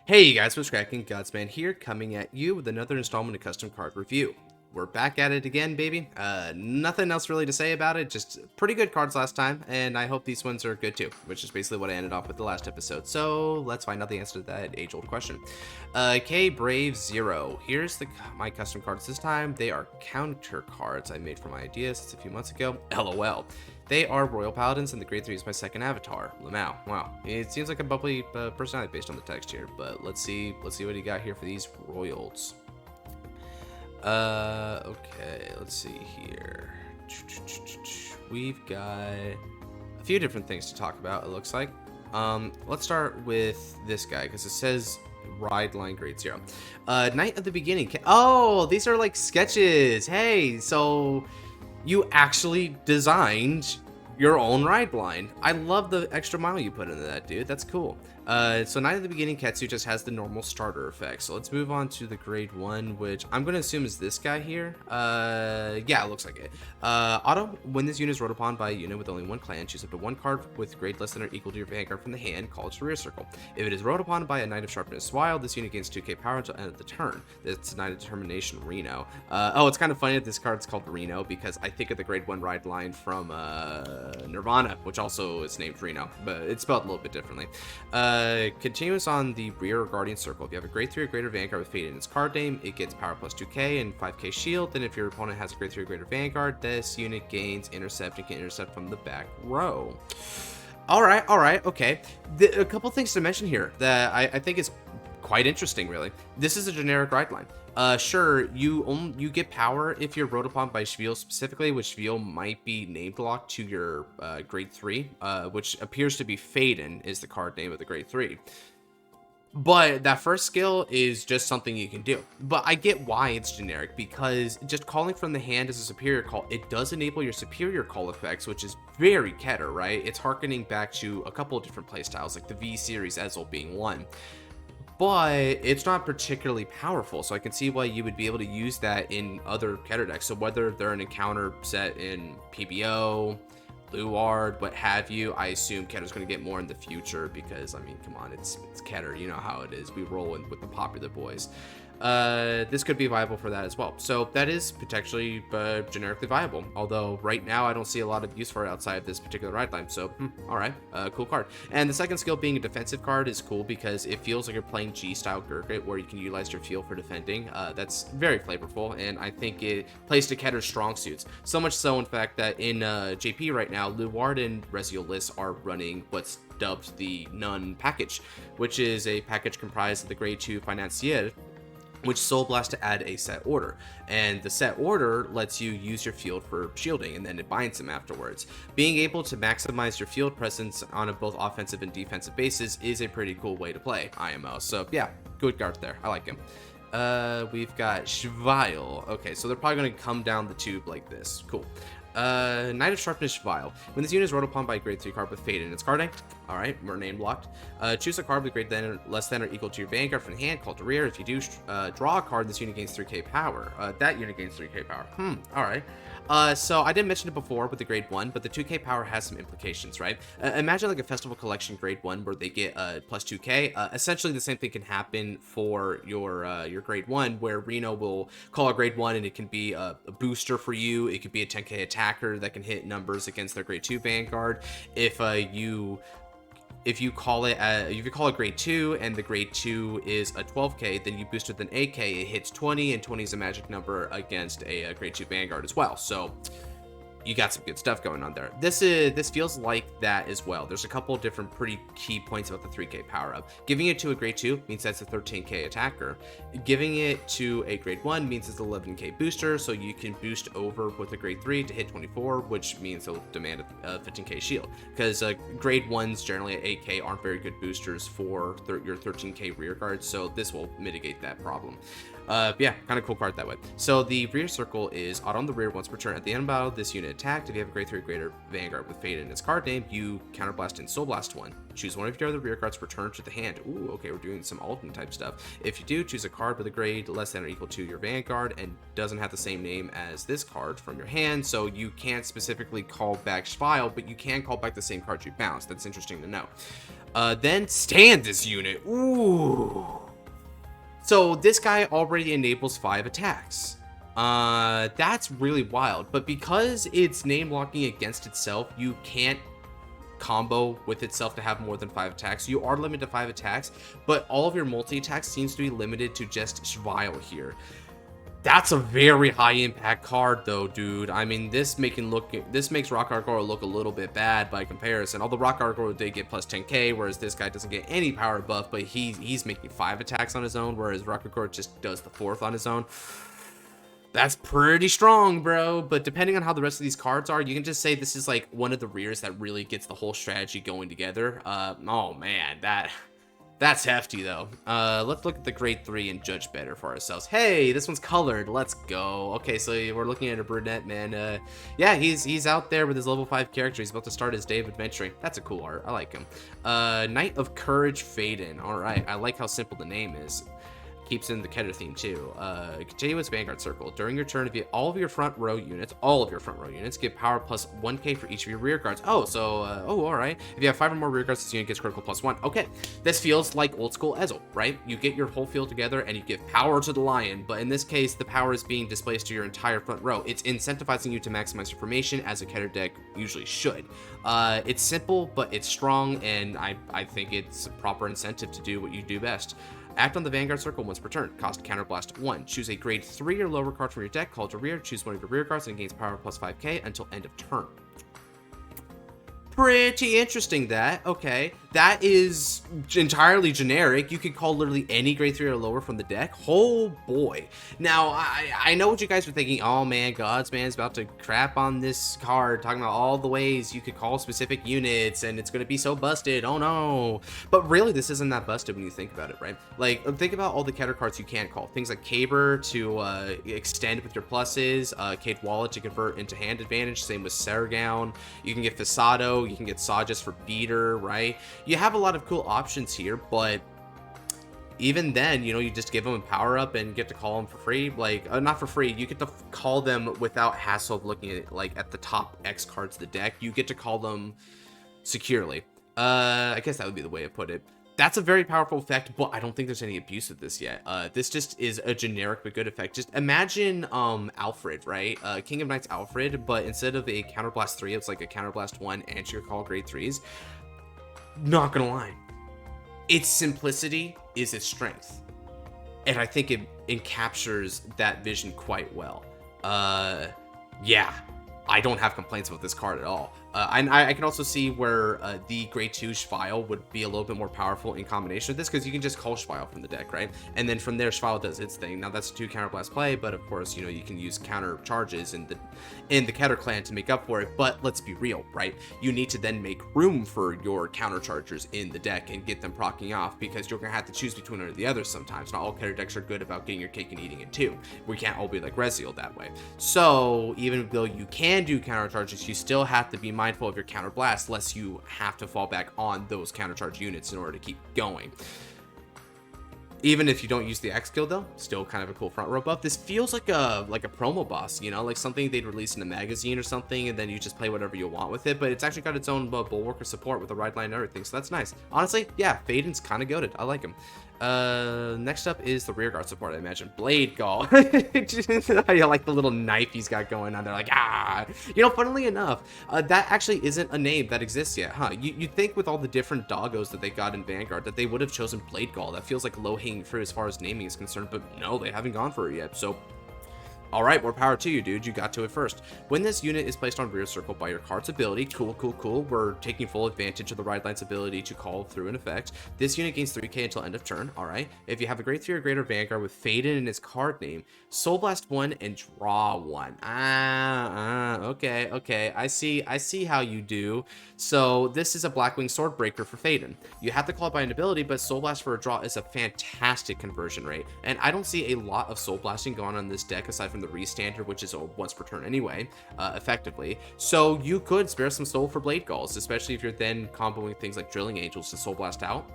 Hey you guys, what's cracking? Godsman here, coming at you with another installment of Custom Card Review. We're back at it again, baby. Nothing else really to say about it, just pretty good cards last time, and I hope these ones are good too, which is basically what I ended off with the last episode. So let's find out the answer to that age-old question. K Brave Zero. Here's my custom cards this time. They are counter cards I made for my ideas since a few months ago. LOL. They are Royal Paladins, and the Grade 3 is my second avatar, Lamau. Wow, it seems like a bubbly personality based on the text here, but let's see what you got here for these Royals. Okay, let's see here. We've got a few different things to talk about, it looks like. Let's start with this guy, because it says Ride Line Grade 0. Night of the Beginning. Oh, these are like sketches. Hey, so you actually designed your own ride line. I love the extra mile you put into that, dude. That's cool. So Night of the Beginning Ketsu just has the normal starter effect. So let's move on to the grade 1, which I'm going to assume is this guy here. Yeah, it looks like it. Auto, when this unit is rode upon by a unit with only one clan, choose up to one card with grade less than or equal to your Vanguard from the hand, call it to rear circle. If it is rode upon by a Knight of Sharpness Wild, this unit gains 2k power until the end of the turn. It's Knight of Determination Reno. Oh, it's kind of funny that this card's called Reno because I think of the grade 1 ride line from Nirvana, which also is named Reno, but it's spelled a little bit differently. Continuous on the rear or guardian circle. If you have a grade 3 or greater Vanguard with Fate in its card name, it gets power plus 2k and 5k shield. Then if your opponent has a grade 3 or greater Vanguard, this unit gains intercept and can intercept from the back row. All right, okay. A couple things to mention here that I think is quite interesting, really. This is a generic ride line. Sure, you get power if you're rode upon by Shviel specifically, which Shviel might be named locked to your grade 3, which appears to be Faden is the card name of the grade 3. But that first skill is just something you can do. But I get why it's generic, because just calling from the hand as a superior call, it does enable your superior call effects, which is very Keter, right? It's harkening back to a couple of different playstyles, like the V series Ezel being one. But it's not particularly powerful, so I can see why you would be able to use that in other Keter decks. So whether they're an encounter set in PBO, Luard, what have you, I assume Ketter's going to get more in the future because, I mean, come on, it's Keter, you know how it is. We roll in with the popular boys. This could be viable for that as well. So that is potentially generically viable. Although right now I don't see a lot of use for it outside of this particular ride line. So, all right, cool card. And the second skill being a defensive card is cool because it feels like you're playing G-style Gurgit where you can utilize your field for defending. That's very flavorful, and I think it plays to Ketter's strong suits. So much so, in fact, that in JP right now, Luard and Resiolis are running what's dubbed the Nun package, which is a package comprised of the grade 2 Financier, which Soul Blast to add a set order, and the set order lets you use your field for shielding, and then it binds them afterwards. Being able to maximize your field presence on a both offensive and defensive basis is a pretty cool way to play IMO. So yeah, good guard there. I like him. We've got Shvile. Okay, so they're probably going to come down the tube like this. Cool. Knight of Sharpness Shvile. When this unit is rode upon by a grade 3 card with Fate in its card name, alright, we're name locked. Choose a card with grade less than or equal to your Vanguard from the hand, call to rear. If you do draw a card, this unit gains 3k power. That unit gains 3k power. Alright. So I didn't mention it before with the grade 1, but the 2k power has some implications, right? Imagine like a Festival Collection grade 1 where they get plus 2k. Essentially the same thing can happen for your grade 1, where Reno will call a grade 1 and it can be a booster for you. It could be a 10k attacker that can hit numbers against their grade 2 Vanguard. If you call it grade 2 and the grade 2 is a 12k, then you boost it with an 8k, it hits 20, and 20 is a magic number against a grade 2 Vanguard as well. So you got some good stuff going on there. This feels like that as well. There's a couple of different pretty key points about the 3k power up. Giving it to a grade 2 means that's a 13k attacker. Giving it to a grade 1 means it's 11k booster, so you can boost over with a grade 3 to hit 24, which means they'll demand a 15k shield. Because grade 1s generally at 8k aren't very good boosters for your 13k rear guard, so this will mitigate that problem. Yeah, kind of cool card that way. So the rear circle is auto on the rear once per turn. At the end of battle, this unit attacked. If you have a grade 3 or greater Vanguard with Fade in its card name, you counterblast and soul blast one. Choose one of your other rear cards, return to the hand. Ooh, okay, we're doing some Alden type stuff. If you do, choose a card with a grade less than or equal to your Vanguard and doesn't have the same name as this card from your hand, so you can't specifically call back Schweil, but you can call back the same card you bounced. That's interesting to know. Then stand this unit. Ooh. So this guy already enables 5 attacks. That's really wild. But because it's name locking against itself, you can't combo with itself to have more than 5 attacks. You are limited to 5 attacks, but all of your multi-attacks seems to be limited to just Schweil here. That's a very high impact card though, dude. I mean, this makes Rock Gargoyle look a little bit bad by comparison. Although Rock Gargoyle did get plus 10k, whereas this guy doesn't get any power buff, but he's making 5 attacks on his own, whereas Rock Gargoyle just does the 4th on his own. That's pretty strong, bro. But depending on how the rest of these cards are, you can just say this is like one of the rears that really gets the whole strategy going together. Oh man, that's hefty though. Let's look at the grade 3 and judge better for ourselves. Hey, this one's colored. Let's go. Okay, so we're looking at a brunette man. Yeah, he's out there with his level 5 character. He's about to start his day of adventuring. That's a cool art. I like him. Knight of Courage Faden. All right, I like how simple the name is. Keeps in the Keter theme too. Continuous Vanguard Circle. During your turn, if you all of your front row units get power plus 1k for each of your rear guards. Oh, so all right. If you have 5 or more rear guards, this unit gets critical plus 1. Okay, this feels like old school Ezel, right? You get your whole field together and you give power to the lion, but in this case, the power is being displaced to your entire front row. It's incentivizing you to maximize your formation as a Keter deck usually should. It's simple, but it's strong, and I think it's a proper incentive to do what you do best. Act on the Vanguard Circle once per turn. Cost Counterblast 1. Choose a grade 3 or lower card from your deck called to rear. Choose one of your rear cards and gains power plus 5k until end of turn. Pretty interesting that. Okay. That is entirely generic. You could call literally any grade 3 or lower from the deck. Oh boy. Now, I know what you guys are thinking. Oh man, Godsman's about to crap on this card, talking about all the ways you could call specific units and it's going to be so busted. Oh no. But really, this isn't that busted when you think about it, right? Like, think about all the Keter cards you can't call. Things like Caber to extend with your pluses, Cade Wallet to convert into hand advantage. Same with Sargown. You can get Fasado. You can get Sajas for beater, right? You have a lot of cool options here, but even then, you know, you just give them a power up and get to call them for free. Like, not for free, you get to call them without hassle of looking at like at the top X cards of the deck. You get to call them securely. I guess that would be the way to put it. That's a very powerful effect, but I don't think there's any abuse of this yet. This just is a generic but good effect. Just imagine Alfred, right? King of Knights Alfred, but instead of a Counterblast 3, it's like a Counterblast 1 and your call grade 3s. Not gonna lie. Its simplicity is its strength. And I think it captures that vision quite well. Yeah. I don't have complaints about this card at all. I can also see where the grade 2 Schweil would be a little bit more powerful in combination with this, because you can just call Schweil from the deck, right? And then from there, Schweil does its thing. Now that's 2 counterblast play, but of course, you know, you can use counter charges in the Keter clan to make up for it. But let's be real, right? You need to then make room for your counter chargers in the deck and get them proccing off, because you're gonna have to choose between one or the other sometimes. Not all Keter decks are good about getting your cake and eating it too. We can't all be like Reziel that way. So even though you can do counter charges, you still have to be mindful of your counter blast, lest you have to fall back on those counter charge units in order to keep going. Even if you don't use the X skill though, still kind of a cool front row buff. This feels like a promo boss, you know, like something they'd release in a magazine or something, and then you just play whatever you want with it. But it's actually got its own Bulwarker support with a ride line and everything, so that's nice. Honestly, yeah, Faden's kind of goated. I like him. Next up is the rear guard support, I imagine. Blade Gall. I like the little knife he's got going on there, like, ah! You know, funnily enough, that actually isn't a name that exists yet, huh? You'd think with all the different doggos that they got in Vanguard that they would have chosen Blade Gall. That feels like low-hanging fruit as far as naming is concerned, but no, they haven't gone for it yet, so All right, more power to you, dude. You got to it first. When this unit is placed on rear circle by your card's ability, cool. We're taking full advantage of the Ride Line's ability to call through an effect. This unit gains 3k until end of turn. All right. If you have a grade 3 or greater Vanguard with Faden in its card name, Soul Blast 1 and draw 1. Okay. I see how you do. So this is a Blackwing Swordbreaker for Faden. You have to call it by an ability, but Soul Blast for a draw is a fantastic conversion rate. And I don't see a lot of Soul Blasting going on this deck aside from the re-standard, which is a once per turn anyway, effectively. So you could spare some soul for Blade Galls, especially if you're then comboing things like Drilling Angels to Soul Blast out.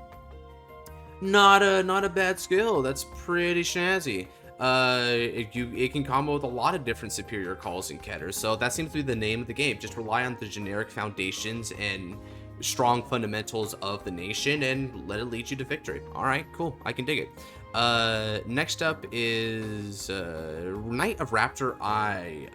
Not a bad skill. That's pretty snazzy. It can combo with a lot of different superior calls and Ketters, so that seems to be the name of the game. Just rely on the generic foundations and strong fundamentals of the nation and let it lead you to victory. All right, cool. I can dig it. Next up is Knight of Raptor Eye.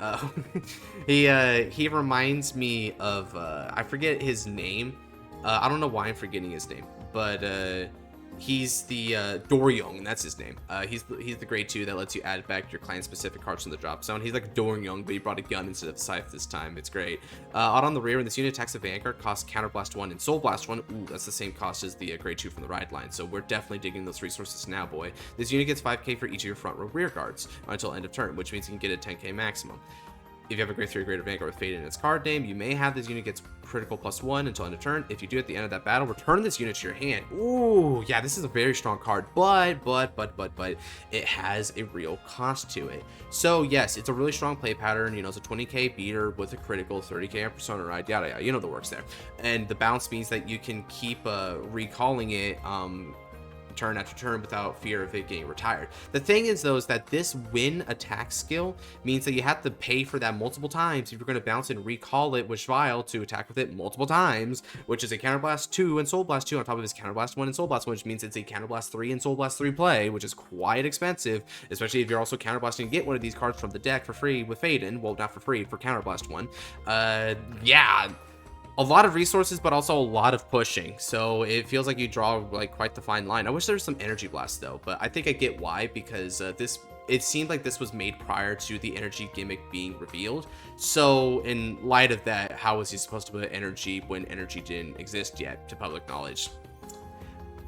He reminds me of I forget his name. I don't know why I'm forgetting his name, but he's the Doryong, that's his name. He's the grade 2 that lets you add back your clan specific cards from the drop zone. He's like Doryong, but he brought a gun instead of a scythe this time. It's great. Out on the rear, when this unit attacks a Vanguard, costs Counterblast 1 and Soul Blast 1. Ooh, that's the same cost as the grade 2 from the Ride Line, so we're definitely digging those resources now, boy. This unit gets 5k for each of your front row rear guards until end of turn, which means you can get a 10k maximum. If you have a grade 3 or greater Vanguard with Fate in its card name, you may have this unit gets critical +1 until end of turn. If you do at the end of that battle, return this unit to your hand. Ooh, yeah, this is a very strong card, but it has a real cost to it. So yes, it's a really strong play pattern. You know, it's a 20k beater with a critical, 30k on Persona Ride, yada. You know the works there. And the bounce means that you can keep recalling it turn after turn without fear of it getting retired. The thing is though, is that this win attack skill means that you have to pay for that multiple times if you're going to bounce and recall it with Shvile to attack with it multiple times, which is a Counterblast 2 and Soul Blast 2 on top of his Counterblast 1 and Soul Blast 1, which means it's a Counterblast 3 and Soul Blast 3 play, which is quite expensive, especially if you're also counterblasting and get one of these cards from the deck for free with Faden. Well, not for free, for Counterblast 1. Yeah, a lot of resources, but also a lot of pushing. So it feels like you draw like quite the fine line. I wish there was some Energy Blast though, but I think I get why, because it seemed like this was made prior to the energy gimmick being revealed. So in light of that, how was he supposed to put energy when energy didn't exist yet to public knowledge?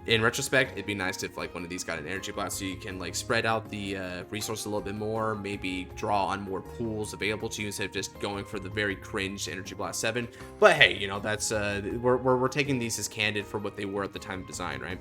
In retrospect, it'd be nice if like one of these got an Energy Blast so you can like spread out the resource a little bit more, maybe draw on more pools available to you instead of just going for the very cringe Energy Blast 7. But hey, you know, that's we're taking these as candid for what they were at the time of design, right?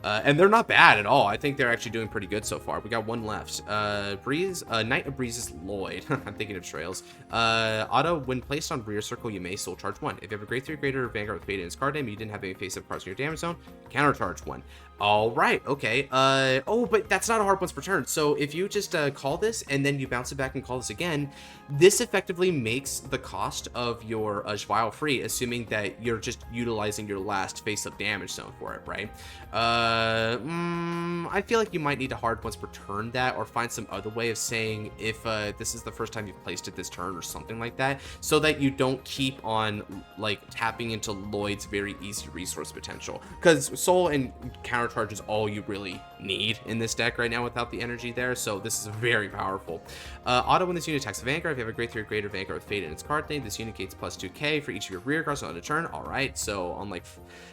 And they're not bad at all. I think they're actually doing pretty good so far. We got one left. Knight of Breezes Lloyd. I'm thinking of Trails. Auto, when placed on rear circle, you may soul charge 1. If you have a grade 3 or greater Vanguard with Fate in its card name, you didn't have any face-up cards in your damage zone, counter charge 1. All right, okay. Oh, but that's not a hard once per turn. So if you just call this and then you bounce it back and call this again, this effectively makes the cost of your Shvile free, assuming that you're just utilizing your last face-up damage zone for it, right? I feel like you might need to hard once per turn that, or find some other way of saying if this is the first time you've placed it this turn or something like that, so that you don't keep on like tapping into Lloyd's very easy resource potential, because Soul and counter charge is all you really need in this deck right now without the energy there, so this is very powerful. Auto, when this unit attacks a Vanguard, if you have a grade 3 or greater Vanguard with Fate in its card name, this unit gains +2k for each of your rear guards on a turn. All right, so on like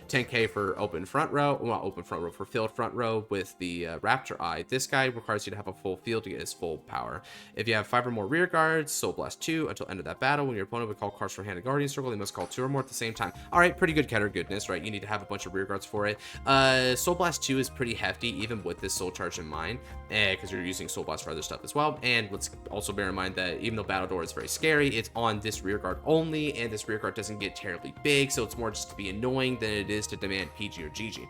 10k for open front row, well, not open front row, for filled front row with the Raptor Eye, this guy requires you to have a full field to get his full power. If you have 5 or more rear guards, Soul Blast 2 until end of that battle. When your opponent would call cards from hand and Guardian Circle, they must call 2 or more at the same time. All right, pretty good Ketter goodness, right? You need to have a bunch of rear guards for it. Soul Blast 2 is pretty hefty, even with this Soul Charge in mind, because you're using Soul Blast for other stuff as well. And let's also bear in mind that even though Battle Door is very scary, it's on this rear guard only, and this rear guard doesn't get terribly big, so it's more just to be annoying than it is to demand PG or GG.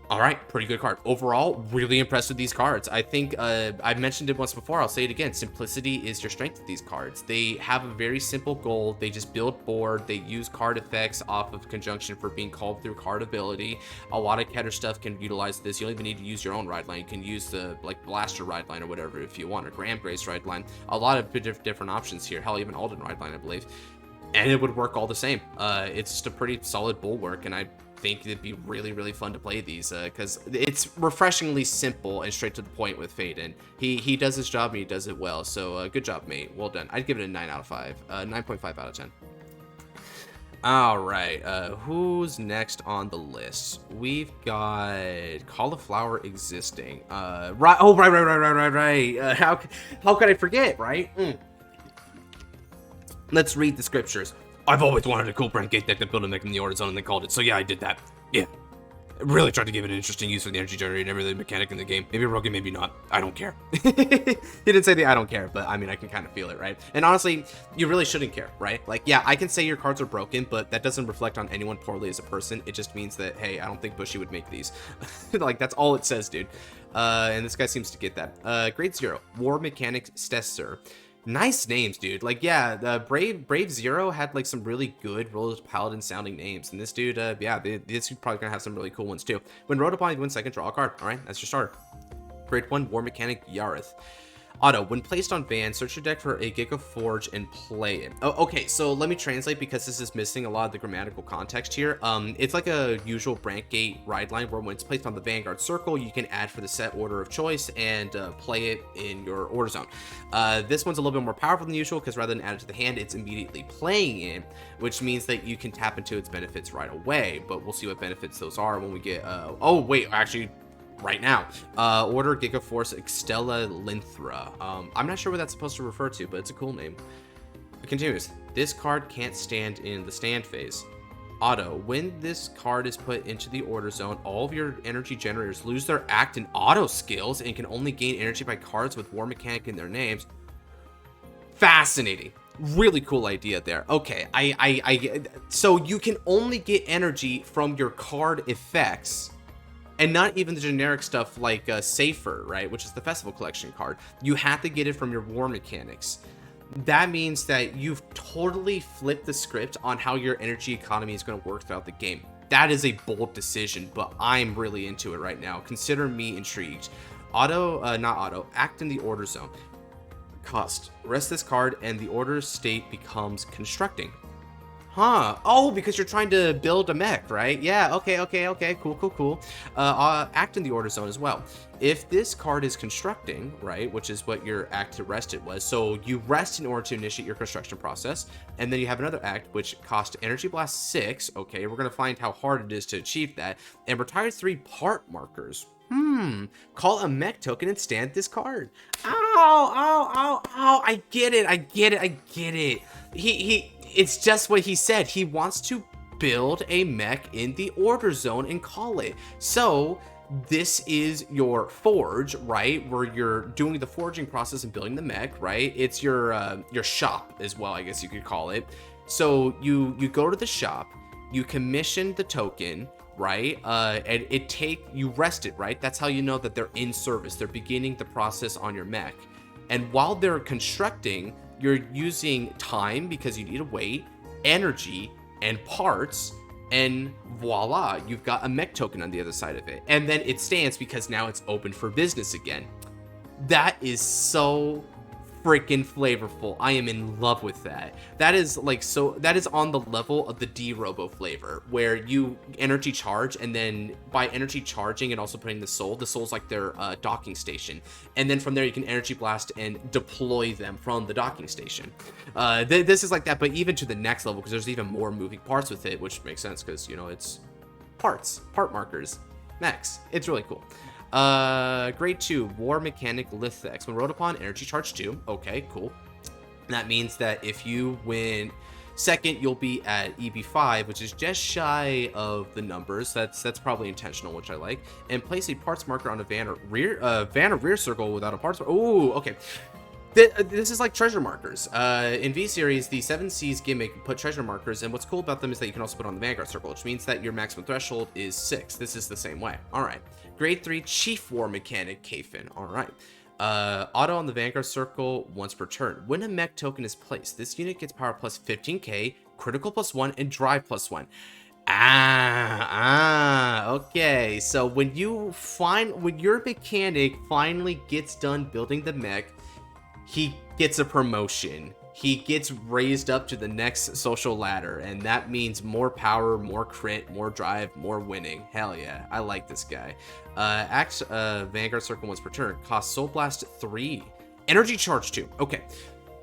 All right, pretty good card. Overall, really impressed with these cards. I think I've mentioned it once before. I'll say it again. Simplicity is your strength with these cards. They have a very simple goal. They just build board. They use card effects off of conjunction for being called through card ability. A lot of Ketter stuff can utilize this. You don't even need to use your own Ride Line. You can use the like Blaster Ride Line or whatever if you want, or Grand Grace Ride Line. A lot of different options here. Hell, even Alden Ride Line, I believe. And it would work all the same. It's just a pretty solid bulwark, and I think it'd be really fun to play these because it's refreshingly simple and straight to the point with Faden. He does his job and he does it well. So good job, mate. Well done. I'd give it a 9 out of 5. 9.5 out of 10. All right, who's next on the list? We've got cauliflower existing. Right. Oh, right. How could I forget? Right. Let's read the scriptures. I've always wanted a cool brand gate deck that built a mech in the order zone and they called it. So yeah, I did that. Yeah. Really tried to give it an interesting use for the energy generator and every other mechanic in the game. Maybe broken, maybe not. I don't care. He didn't say the I don't care, but I mean, I can kind of feel it, right? And honestly, you really shouldn't care, right? Like, yeah, I can say your cards are broken, but that doesn't reflect on anyone poorly as a person. It just means that, hey, I don't think Bushy would make these. Like, that's all it says, dude. And this guy seems to get that. Grade 0, War Mechanic Stesser. Nice names, dude. Like, yeah, the Brave Zero had like some really good Roller Paladin sounding names, and this dude, yeah, this dude probably gonna have some really cool ones too. When wrote upon, you win second, draw a card. All right, that's your starter. Grade 1, War Mechanic Yareth. Auto, when placed on Van, search your deck for a Giga Forge and play it. Oh, okay, so let me translate because this is missing a lot of the grammatical context here. It's like a usual Brant Gate ride line where when it's placed on the Vanguard circle, you can add for the set order of choice and play it in your order zone. This one's a little bit more powerful than usual because rather than add it to the hand, it's immediately playing it, which means that you can tap into its benefits right away. But we'll see what benefits those are when we get. Oh wait, actually. Right now, order Gigaforce Extella Linthra. I'm not sure what that's supposed to refer to, but it's a cool name. It continues. This card can't stand in the stand phase. Auto, when this card is put into the order zone, all of your energy generators lose their act and auto skills and can only gain energy by cards with War Mechanic in their names. Fascinating. Really cool idea there. Okay, so you can only get energy from your card effects. And not even the generic stuff like Safer, right? Which is the Festival Collection card. You have to get it from your War Mechanics. That means that you've totally flipped the script on how your energy economy is going to work throughout the game. That is a bold decision, but I'm really into it right now. Consider me intrigued. Not auto, act in the order zone. Cost, rest this card and the order state becomes constructing. Huh. Oh, because you're trying to build a mech, right? Yeah, okay. Cool. Act in the order zone as well. If this card is constructing, right, which is what your act to rest it was, so you rest in order to initiate your construction process, and then you have another act which costs Energy Blast 6, okay, we're going to find how hard it is to achieve that, and retire 3 part markers. Call a mech token and stand this card. Ow, I get it. It's just what he said. He wants to build a mech in the order zone and call it. So this is your forge, right? Where you're doing the forging process and building the mech, right? It's your shop as well, I guess you could call it. So you go to the shop, you commission the token, right? And you rest it, right? That's how you know that they're in service. They're beginning the process on your mech. And while they're constructing, you're using time because you need to wait, energy, and parts, and voila, you've got a mech token on the other side of it. And then it stands because now it's open for business again. That is so freaking flavorful. I am in love with that. That is on the level of the D-Robo flavor, where you energy charge, and then by energy charging and also putting the soul's like their docking station. And then from there you can energy blast and deploy them from the docking station. This is like that, but even to the next level, because there's even more moving parts with it, which makes sense because, you know, it's part markers, mechs. It's really cool. Grade 2, War Mechanic Lithex. When rolled upon, energy charge 2. Okay, cool. That means that if you win second, you'll be at EB5, which is just shy of the numbers. That's probably intentional, which I like. And place a parts marker on a van or rear circle without a parts. Oh, okay. This is like treasure markers. In V-Series, the 7Cs gimmick put treasure markers, and what's cool about them is that you can also put on the Vanguard circle, which means that your maximum threshold is 6. This is the same way. All right. Grade 3, Chief War Mechanic Kafin. All right. Auto on the Vanguard circle once per turn. When a mech token is placed, this unit gets power plus 15k, critical plus 1, and drive plus 1. Okay. So when your mechanic finally gets done building the mech, he gets a promotion. he gets raised up to the next social ladder, and that means more power, more crit, more drive, more winning. Hell yeah, I like this guy. Vanguard circle once per turn, costs Soul Blast 3, energy charge 2. Okay,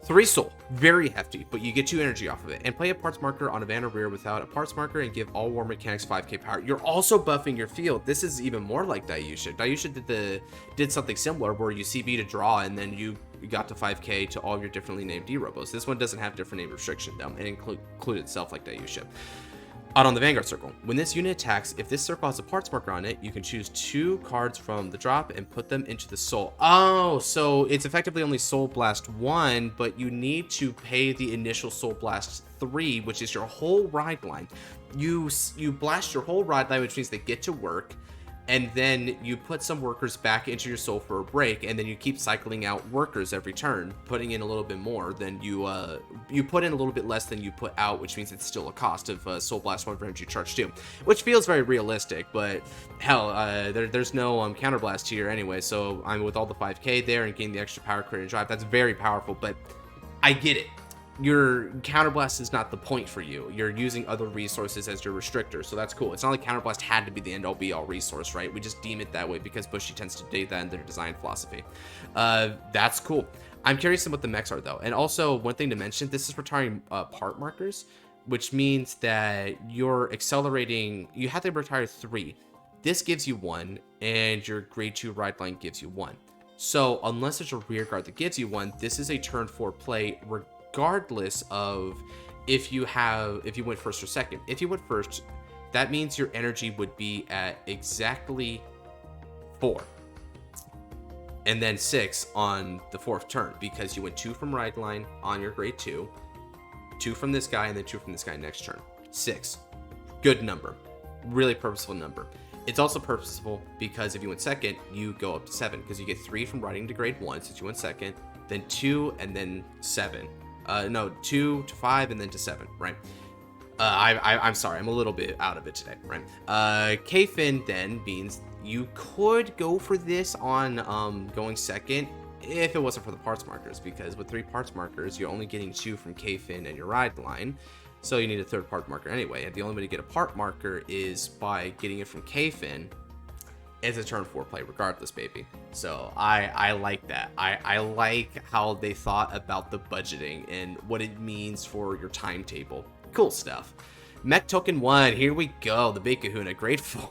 3 soul, very hefty, but you get 2 energy off of it. And play a parts marker on a Vanguard rear without a parts marker and give all war mechanics 5k power. You're also buffing your field. This is even more like Dayusha. Dayusha did something similar where you CB to draw and then you got to 5k to all your differently named D-Robos. This one doesn't have different name restriction though, and include itself like Dayusha. Out on the Vanguard circle, when this unit attacks, if this circle has a parts marker on it, you can choose 2 cards from the drop and put them into the soul. Oh, so it's effectively only Soul Blast 1, but you need to pay the initial Soul Blast 3, which is your whole ride line. You blast your whole ride line, which means they get to work, and then you put some workers back into your soul for a break, and then you keep cycling out workers every turn, putting in a little bit more than you put in a little bit less than you put out, which means it's still a cost of Soul Blast 1 for energy charge 2, which feels very realistic, but hell, there's no counterblast here anyway, so I'm with all the 5k there and getting the extra power, crit, and drive. That's very powerful, but I get it. Your counterblast is not the point for you. You're using other resources as your restrictor, so that's cool. It's not like counterblast had to be the end-all be-all resource, right? We just deem it that way because Bushy tends to do that in their design philosophy. That's cool. I'm curious about what the mechs are though, and also one thing to mention: this is retiring part markers, which means that you're accelerating. You have to retire 3. This gives you 1, and your grade 2 ride line gives you 1. So unless there's a rear guard that gives you 1, this is a turn 4 play. Regardless of if you went first or second. If you went first, that means your energy would be at exactly 4, and then 6 on the 4th turn, because you went 2 from ride line on your grade 2, 2 from this guy, and then 2 from this guy next turn. 6, good number, really purposeful number. It's also purposeful because if you went second, you go up to 7, because you get 3 from riding to grade 1 since you went second, then 2, and then 7. No, 2 to 5 and then to 7, right? I'm sorry, I'm a little bit out of it today, right? K-Fin then means you could go for this on going second if it wasn't for the parts markers, because with 3 parts markers, you're only getting 2 from K-Fin and your ride line, so you need a 3rd part marker anyway, and the only way to get a part marker is by getting it from K-Fin. It's a turn 4 play regardless, baby. So I like that. I like how they thought about the budgeting and what it means for your timetable. Cool stuff. Mech token 1, here we go. The big kahuna, grateful.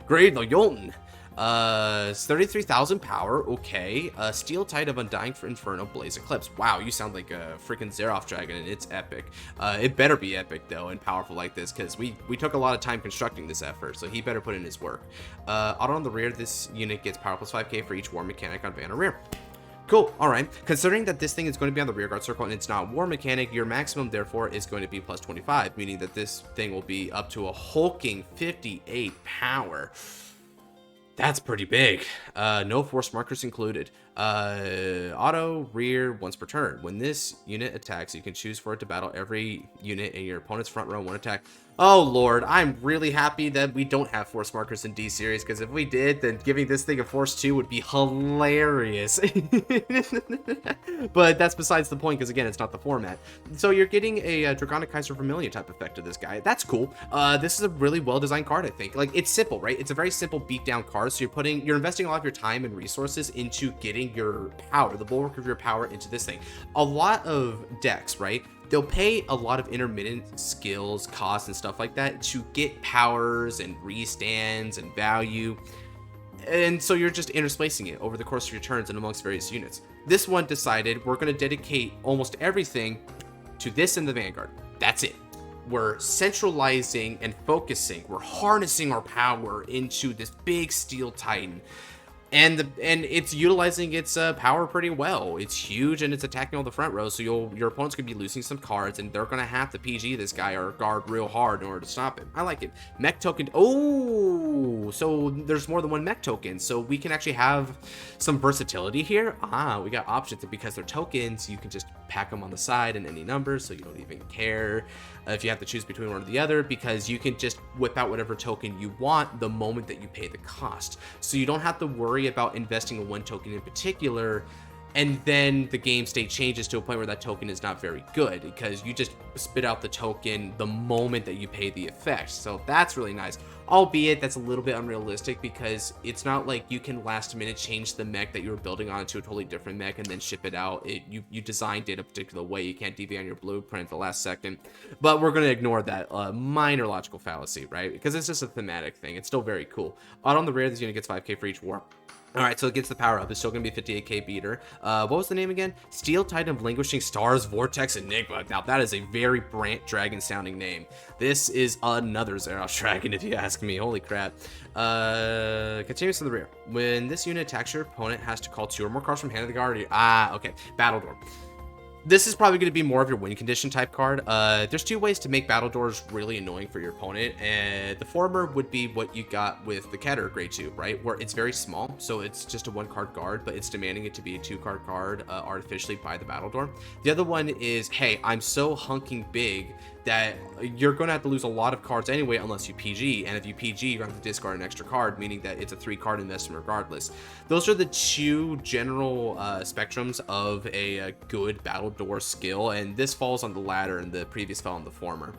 Great Jolton. 33,000 power, okay. Steel Tide of Undying Inferno Blaze Eclipse. Wow, you sound like a freaking Xeroth Dragon, and it's epic. It better be epic, though, and powerful like this, because we took a lot of time constructing this effort, so he better put in his work. Auto on the rear, this unit gets power plus 5k for each war mechanic on Vanguard rear. Cool, alright. Considering that this thing is going to be on the rearguard circle and it's not war mechanic, your maximum, therefore, is going to be plus 25, meaning that this thing will be up to a hulking 58 power. That's pretty big. No force markers included. Auto rear once per turn. When this unit attacks, you can choose for it to battle every unit in your opponent's front row 1 attack. Oh lord, I'm really happy that we don't have force markers in D series, because if we did, then giving this thing a force 2 would be hilarious. But that's besides the point, because again, it's not the format. So you're getting a Dragonic Kaiser Vermilion type effect to this guy. That's cool. This is a really well designed card, I think. Like, it's simple, right? It's a very simple beatdown card. So you're investing a lot of your time and resources into getting your power, the bulwark of your power, into this thing. A lot of decks, right? They'll pay a lot of intermittent skills, costs, and stuff like that to get powers and restands and value. And so you're just interspacing it over the course of your turns and amongst various units. This one decided we're going to dedicate almost everything to this in the Vanguard. That's it. We're centralizing and focusing. We're harnessing our power into this big steel titan. And it's utilizing its power pretty well. It's huge and it's attacking all the front rows, so your opponent's gonna be losing some cards, and they're gonna have to PG this guy or guard real hard in order to stop him. I like it. Mech token. Oh, so there's more than one mech token, so we can actually have some versatility here. We got options, and because they're tokens, you can just pack them on the side in any number, so you don't even care if you have to choose between one or the other, because you can just whip out whatever token you want the moment that you pay the cost. So you don't have to worry about investing in one token in particular and then the game state changes to a point where that token is not very good because you just spit out the token the moment that you pay the effect. So that's really nice, albeit that's a little bit unrealistic because it's not like you can last minute change the mech that you were building on to a totally different mech and then ship it out. You designed it a particular way. You can't deviate on your blueprint at the last second, but we're going to ignore that minor logical fallacy, right? Because it's just a thematic thing. It's still very cool. Out on the rear, this unit gets 5k for each war. All right, so it gets the power up. It's still going to be 58k beater. What was the name again? Steel Titan of Languishing Stars, Vortex Enigma. Now, that is a very Brant Dragon sounding name. This is another Xeros Dragon, if you ask me. Holy crap. Continues to the rear. When this unit attacks your opponent, has to call 2 or more cards from hand of the guard. Okay. Battle Door. This is probably going to be more of your win condition type card. There's 2 ways to make battle doors really annoying for your opponent, and the former would be what you got with the Keter Grade 2, right? Where it's very small, so it's just a 1-card guard, but it's demanding it to be a 2-card card artificially by the battle door. The other one is, hey, I'm so hunking big that you're going to have to lose a lot of cards anyway unless you PG, and if you PG, you're going to have to discard an extra card, meaning that it's a 3-card investment regardless. Those are the 2 general spectrums of a good battle door skill, and this falls on the latter and the previous fell on the former.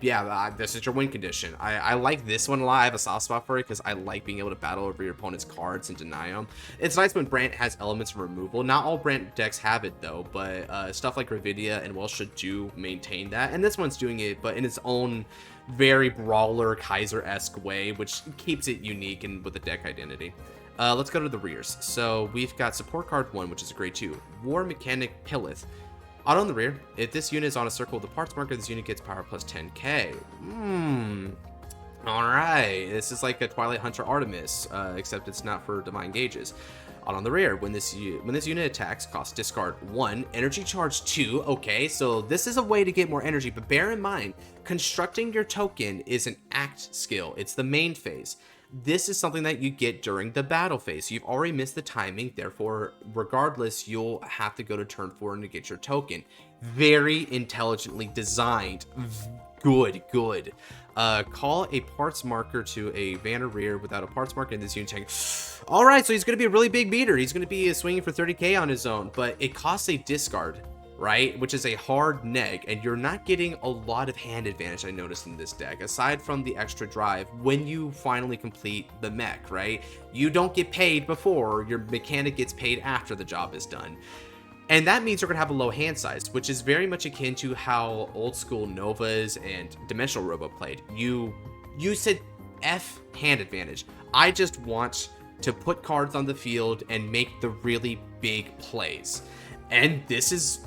This is your win condition. I like this one a lot. I have a soft spot for it because I like being able to battle over your opponent's cards and deny them. It's nice when Brant has elements of removal. Not all Brant decks have it though, but stuff like Ravidia and Welsh do maintain that, and this one's doing it, but in its own very brawler Kaiser-esque way, which keeps it unique and with a deck identity. Let's go to the rears. So we've got support card 1, which is a grade 2, War Mechanic Pillith. Out on the rear, if this unit is on a circle with the parts marker, this unit gets power plus 10k. Alright, this is like a Twilight Hunter Artemis, except it's not for divine gauges. Out on the rear, when this unit attacks, costs discard 1, energy charge 2. Okay, so this is a way to get more energy, but bear in mind, constructing your token is an act skill. It's the main phase. This is something that you get during the battle phase. You've already missed the timing, therefore, regardless, you'll have to go to turn 4 to get your token. Very intelligently designed. Good. Call a parts marker to a Vanguard without a parts marker in this unit tank. Alright, so he's going to be a really big beater. He's going to be swinging for 30k on his own, but it costs a discard, right? Which is a hard neg, and you're not getting a lot of hand advantage, I noticed, in this deck, aside from the extra drive when you finally complete the mech, right? You don't get paid before, your mechanic gets paid after the job is done. And that means you're going to have a low hand size, which is very much akin to how old school Novas and Dimensional Robo played. You said F hand advantage. I just want to put cards on the field and make the really big plays. And this is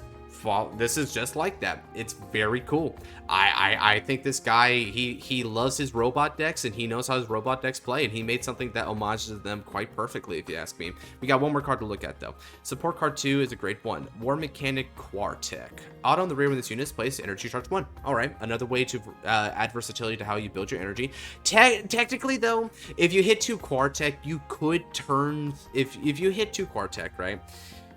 just like that. It's very cool. I think this guy, he loves his robot decks, and he knows how his robot decks play, and he made something that homages them quite perfectly, if you ask me. We got one more card to look at though. Support card 2 is a grade 1, War Mechanic Quartek. Out on the rear when this unit is placed, energy charge 1. Alright, another way to add versatility to how you build your energy. Technically though, if you hit 2 Quartek, you could turn, if you hit 2 Quartek, right,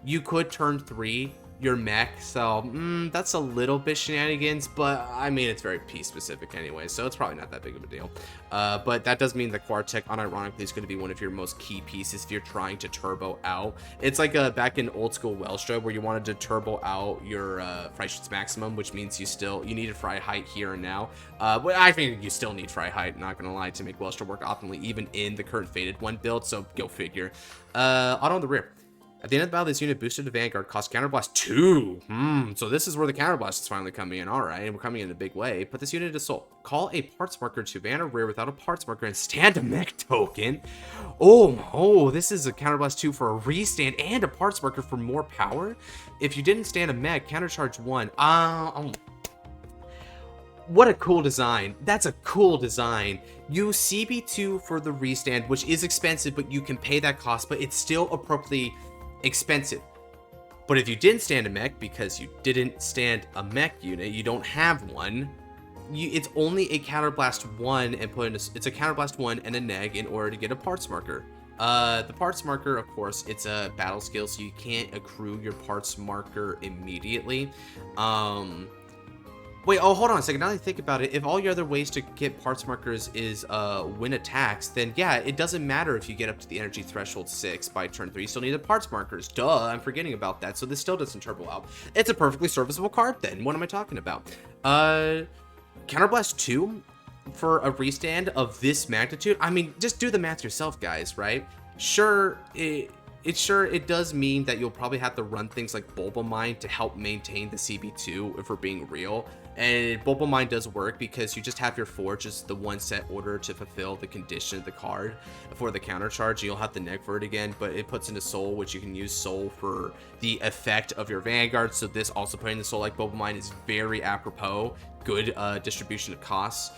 you could turn 3 your mech, so that's a little bit shenanigans, but I mean, it's very piece specific anyway, so it's probably not that big of a deal. But that does mean that Quartek unironically is going to be one of your most key pieces if you're trying to turbo out. It's like back in old school Welstra where you wanted to turbo out your Freischutz Maximum, which means you needed Freiheit here and now. But I think you still need Freiheit, not gonna lie, to make Welstra work optimally even in the current Faded 1 build, so go figure. Auto on the rear. At the end of the battle, this unit boosted to Vanguard costs Counterblast 2. So this is where the Counterblast is finally coming in. Alright, and we're coming in a big way. Put this unit to Soul. Call a parts marker to Vanguard rear without a parts marker and stand a mech token. Oh, this is a Counterblast 2 for a restand and a parts marker for more power. If you didn't stand a mech, countercharge 1. What a cool design. That's a cool design. You CB2 for the restand, which is expensive, but you can pay that cost, but it's still appropriately expensive. But if you didn't stand a mech because you didn't stand a mech unit, you don't have one, it's only a Counterblast 1 and it's a Counterblast 1 and a neg in order to get a parts marker. The parts marker, of course, it's a battle skill, so you can't accrue your parts marker immediately. But Wait, oh, hold on a second. Now that I think about it, if all your other ways to get parts markers is win attacks, then yeah, it doesn't matter if you get up to the energy threshold 6 by turn 3. You still need the parts markers. Duh, I'm forgetting about that. So this still doesn't turbo out. It's a perfectly serviceable card then. What am I talking about? Counterblast 2 for a restand of this magnitude. I mean, just do the math yourself, guys, right? Sure, it does mean that you'll probably have to run things like Bulba Mine to help maintain the CB2 if we're being real. And Bulba Mine does work because you just have your Forge as the one set order to fulfill the condition of the card for the counter charge. You'll have the neg for it again, but it puts into Soul, which you can use Soul for the effect of your Vanguard. So this also putting the Soul like Bulba Mine is very apropos. Good distribution of costs.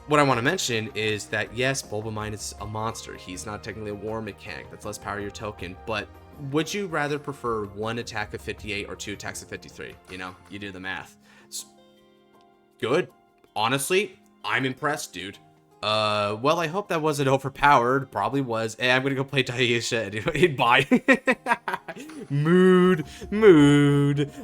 What I want to mention is that, yes, Bulba Mine is a monster. He's not technically a war mechanic. That's less power your token. But would you rather prefer one attack of 58 or two attacks of 53? You know, you do the math. Good. Honestly, I'm impressed, dude. Well, I hope that wasn't overpowered. Probably was. Hey, I'm gonna go play Taisha anyway. Bye. Mood.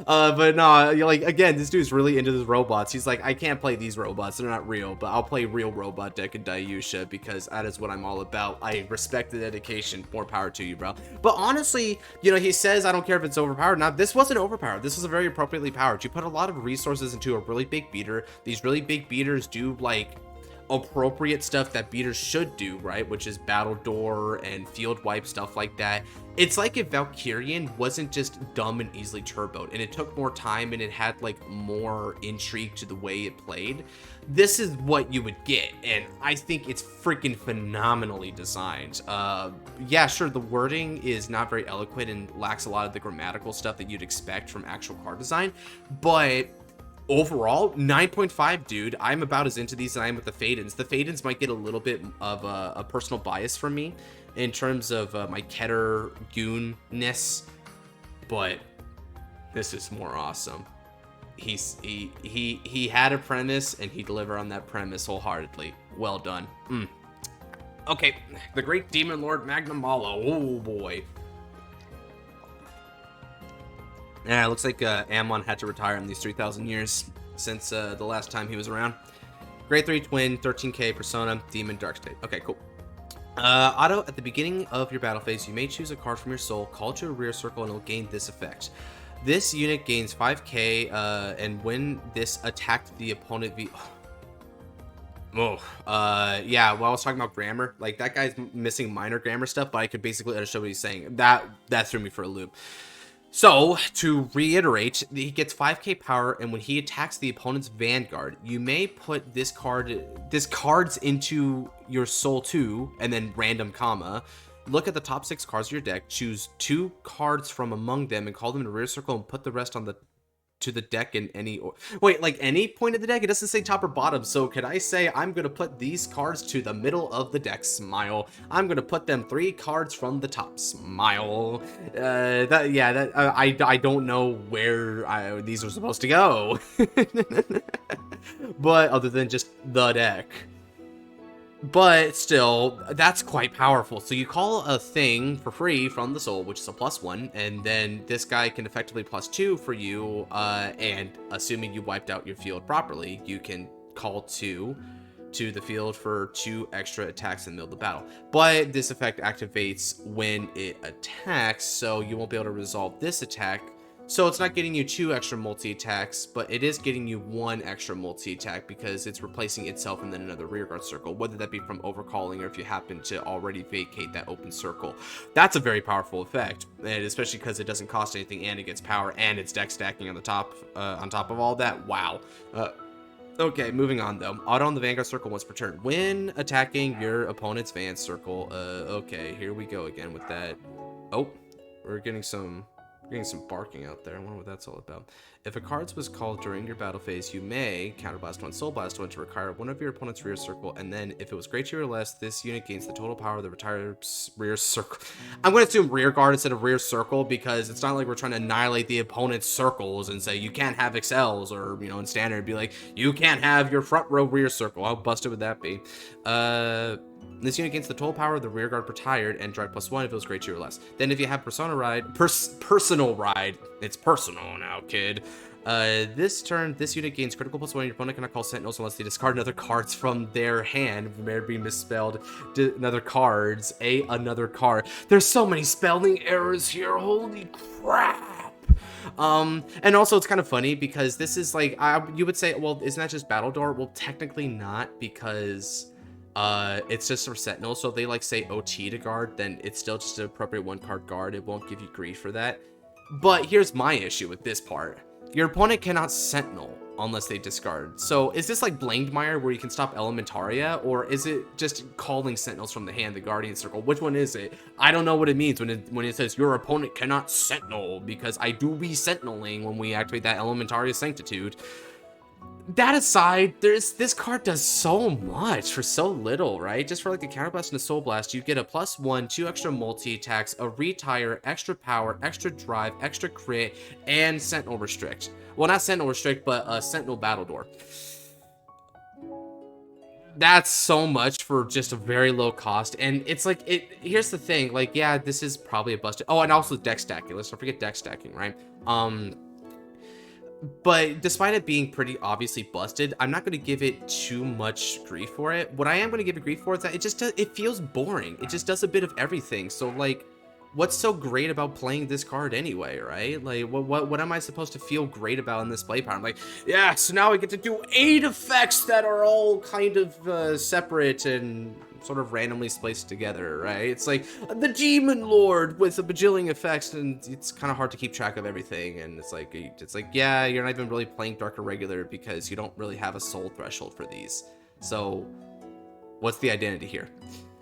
But no, like, again, this dude's really into his robots. He's like, I can't play these robots. They're not real, but I'll play real robot deck in Dayusha because that is what I'm all about. I respect the dedication. More power to you, bro. But honestly, you know, he says, I don't care if it's overpowered. Now, this wasn't overpowered. This was a very appropriately powered. You put a lot of resources into a really big beater. These really big beaters do, like, appropriate stuff that beaters should do, right? Which is battle door and field wipe, stuff like that. It's like if Valkyrian wasn't just dumb and easily turboed, and it took more time and it had like more intrigue to the way it played. This is what you would get, and I think it's freaking phenomenally designed. Yeah, sure, the wording is not very eloquent and lacks a lot of the grammatical stuff that you'd expect from actual card design, but overall, 9.5, dude. I'm about as into these as I am with the Fadens. The Fadens might get a little bit of a personal bias from me in terms of my Keter goon-ness, but this is more awesome. He had a premise and he delivered on that premise wholeheartedly. Well done. Okay, the Great Demon Lord Magnamalo. Oh boy. Yeah, it looks like Ammon had to retire in these 3,000 years since the last time he was around. Grade 3 Twin, 13k Persona, Demon, Dark State. Okay, cool. Auto, at the beginning of your battle phase, you may choose a card from your soul, call it to a rear circle, and it'll gain this effect. This unit gains 5k, and when this attacked the opponent yeah, well, I was talking about grammar. Like, that guy's missing minor grammar stuff, but I could basically understand what he's saying. That threw me for a loop. So, to reiterate, he gets 5k power, and when he attacks the opponent's Vanguard, you may put this cards into your soul 2, and then random comma. Look at the top 6 cards of your deck, choose 2 cards from among them, and call them in a rear circle, and put the rest on to the deck in any like any point of the deck. It doesn't say top or bottom, so could I say I'm gonna put these cards to the middle of the deck? Smile. I'm gonna put them 3 cards from the top. Smile. I don't know where these are supposed to go. But other than just the deck. But still, that's quite powerful. So you call a thing for free from the soul, which is a +1, and then this guy can effectively +2 for you, and assuming you wiped out your field properly, you can call 2 to the field for 2 extra attacks in the middle of the battle. But this effect activates when it attacks, so you won't be able to resolve this attack. So it's not getting you 2 extra multi-attacks, but it is getting you 1 extra multi-attack because it's replacing itself and then another rearguard circle, whether that be from overcalling or if you happen to already vacate that open circle. That's a very powerful effect, and especially because it doesn't cost anything and it gets power and it's deck stacking on the top, on top of all that. Wow. Okay, moving on though. Auto on the Vanguard circle once per turn. When attacking your opponent's Van circle, okay, here we go again with that. Oh, we're getting some barking out there. I wonder what that's all about. If a card was called during your battle phase, you may counterblast 1, soul blast 1 to retire one of your opponent's rear circle, and then if it was great to you or less, this unit gains the total power of the retired rear circle. I'm going to assume rear guard instead of rear circle because it's not like we're trying to annihilate the opponent's circles and say you can't have excels, or, you know, in standard be like you can't have your front row rear circle. How busted would that be? This unit gains the total power of the rear guard retired and drive +1 if it was grade 2 or less. Then if you have personal ride, it's personal now, kid. This turn, this unit gains critical +1. Your opponent cannot call Sentinels unless they discard another cards from their hand. May be misspelled. Another cards. Another card. There's so many spelling errors here. Holy crap. And also it's kind of funny because this is like, you would say, well, isn't that just Battle Door? Well, technically not, because it's just for Sentinel. So if they like say OT to guard, then it's still just an appropriate 1-card guard. It won't give you grief for that. But here's my issue with this part. Your opponent cannot Sentinel unless they discard. So is this like Blangedmire where you can stop Elementaria, or is it just calling Sentinels from the hand, the Guardian Circle? Which one is it? I don't know what it means when it says your opponent cannot Sentinel, because I do be Sentineling when we activate that Elementaria Sanctitude. That aside, this card does so much for so little, right? Just for like a counterblast and a soul blast, you get a +1, 2 extra multi-attacks, a retire, extra power, extra drive, extra crit, and Sentinel restrict. Well, not Sentinel restrict, but Sentinel Battle Door. That's so much for just a very low cost. And it's like, here's the thing, like, yeah, this is probably a busted. Oh, and also deck stacking. Let's not forget deck stacking, right? But despite it being pretty obviously busted, I'm not going to give it too much grief for it. What I am going to give it grief for is that it feels boring. It just does a bit of everything. So like, what's so great about playing this card anyway, right? Like, what am I supposed to feel great about in this play pattern? I'm like, yeah, so now I get to do 8 effects that are all kind of separate and sort of randomly spliced together, right? It's like the Demon Lord with a bajillion effects, and it's kind of hard to keep track of everything. And it's like, yeah, you're not even really playing Darker Regular because you don't really have a soul threshold for these. So what's the identity here?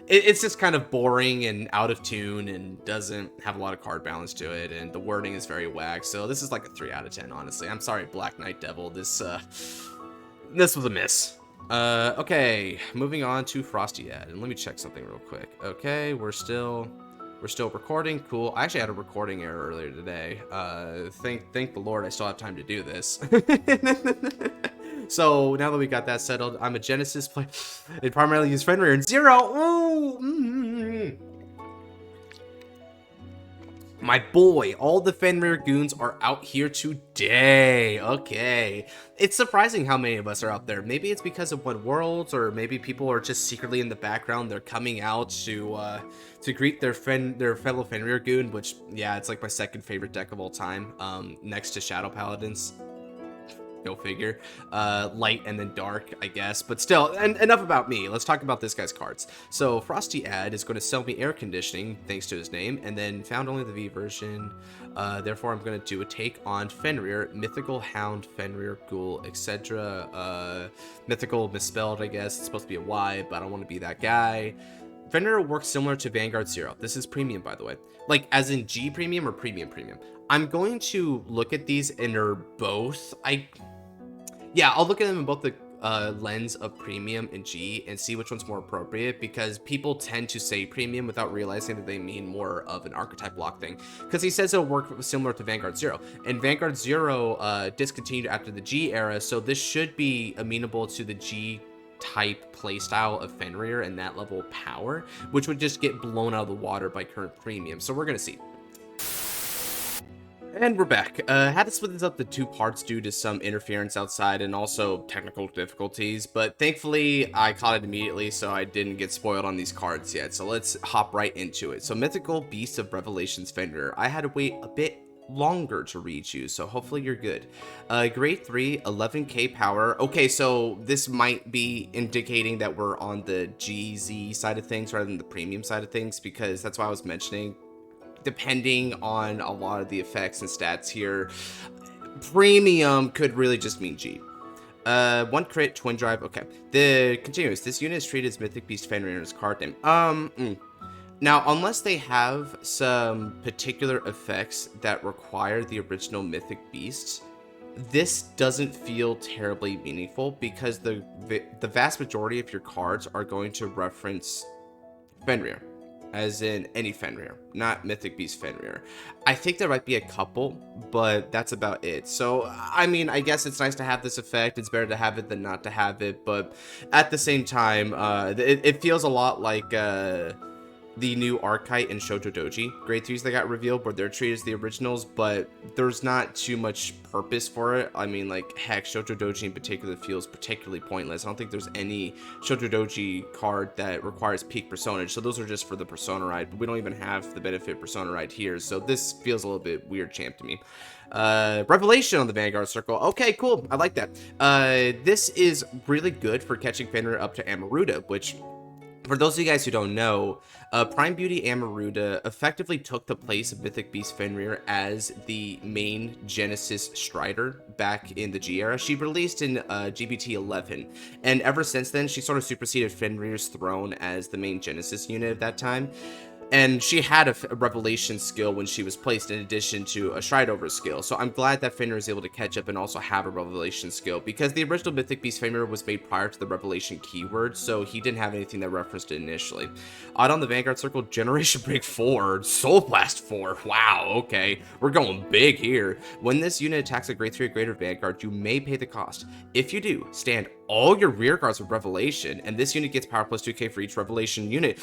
It's just kind of boring and out of tune and doesn't have a lot of card balance to it, and the wording is very whack. So this is like a 3 out of 10, honestly. I'm sorry, Black Knight Devil. This was a miss. Okay, moving on to Frosty Ad, and let me check something real quick. Okay, we're still recording. Cool. I actually had a recording error earlier today. Thank the Lord I still have time to do this. So now that we got that settled, I'm a Genesis player. It primarily use Fenrir and Zero. Ooh, My boy, all the Fenrir goons are out here today. Okay. It's surprising how many of us are out there. Maybe it's because of One Worlds, or maybe people are just secretly in the background. They're coming out to greet their fellow Fenrir goon, which, yeah, it's like my second favorite deck of all time, next to Shadow Paladins. Go figure. Light and then dark, I guess. But still, and enough about me. Let's talk about this guy's cards. So Frosty Ad is going to sell me air conditioning, thanks to his name, and then found only the V version. Therefore, I'm going to do a take on Fenrir, Mythical Hound, Fenrir, Ghoul, etc. Mythical misspelled, I guess. It's supposed to be a Y, but I don't want to be that guy. Fenrir works similar to Vanguard Zero. This is premium, by the way. Like, as in G premium or premium premium. I'm going to look at these and they're both. Yeah, I'll look at them in both the lens of premium and G and see which one's more appropriate, because people tend to say premium without realizing that they mean more of an archetype lock thing. Because he says it'll work similar to Vanguard Zero, and Vanguard Zero discontinued after the G era, so this should be amenable to the G type playstyle of Fenrir and that level of power, which would just get blown out of the water by current premium. So we're gonna see. And we're back. Had to split this up to 2 parts due to some interference outside and also technical difficulties, but thankfully I caught it immediately, so I didn't get spoiled on these cards yet. So let's hop right into it. So Mythical Beast of Revelations Fenrir. I had to wait a bit longer to read you, so hopefully you're good. Grade 3, 11k power. Okay, so this might be indicating that we're on the GZ side of things rather than the premium side of things, because that's why I was mentioning, depending on a lot of the effects and stats here, premium could really just mean G. 1 crit, twin drive. Okay. The continuous. This unit is treated as Mythic Beast Fenrir in its card name. Now, unless they have some particular effects that require the original Mythic Beasts, this doesn't feel terribly meaningful, because the vast majority of your cards are going to reference Fenrir, as in any Fenrir, not Mythic Beast Fenrir. I think there might be a couple, but that's about it. So, I mean, I guess it's nice to have this effect. It's better to have it than not to have it, but at the same time, it feels a lot like the new Archite and Shoujo Doji grade 3s that got revealed, where they're treated as the originals, but there's not too much purpose for it. I mean, like, heck, Shoujo Doji in particular feels particularly pointless. I don't think there's any Shoujo Doji card that requires peak personage, so those are just for the Persona ride, but we don't even have the benefit Persona ride here, so this feels a little bit weird champ to me. Revelation on the Vanguard Circle. Okay, cool. I like that. This is really good for catching Fenrir up to Amaruta, which, for those of you guys who don't know, Prime Beauty Amaruta effectively took the place of Mythic Beast Fenrir as the main Genesis Strider back in the G era. She released in GBT 11, and ever since then, she sort of superseded Fenrir's throne as the main Genesis unit at that time. And she had a revelation skill when she was placed in addition to a Stride Over skill. So I'm glad that Fenrir is able to catch up and also have a revelation skill, because the original Mythic Beast Fenrir was made prior to the revelation keyword, so he didn't have anything that referenced it initially. Odd on the Vanguard Circle, Generation Break 4, Soul Blast 4. Wow, okay. We're going big here. When this unit attacks a grade 3 or greater Vanguard, you may pay the cost. If you do, stand all your rear guards with Revelation, and this unit gets power plus 2k for each Revelation unit.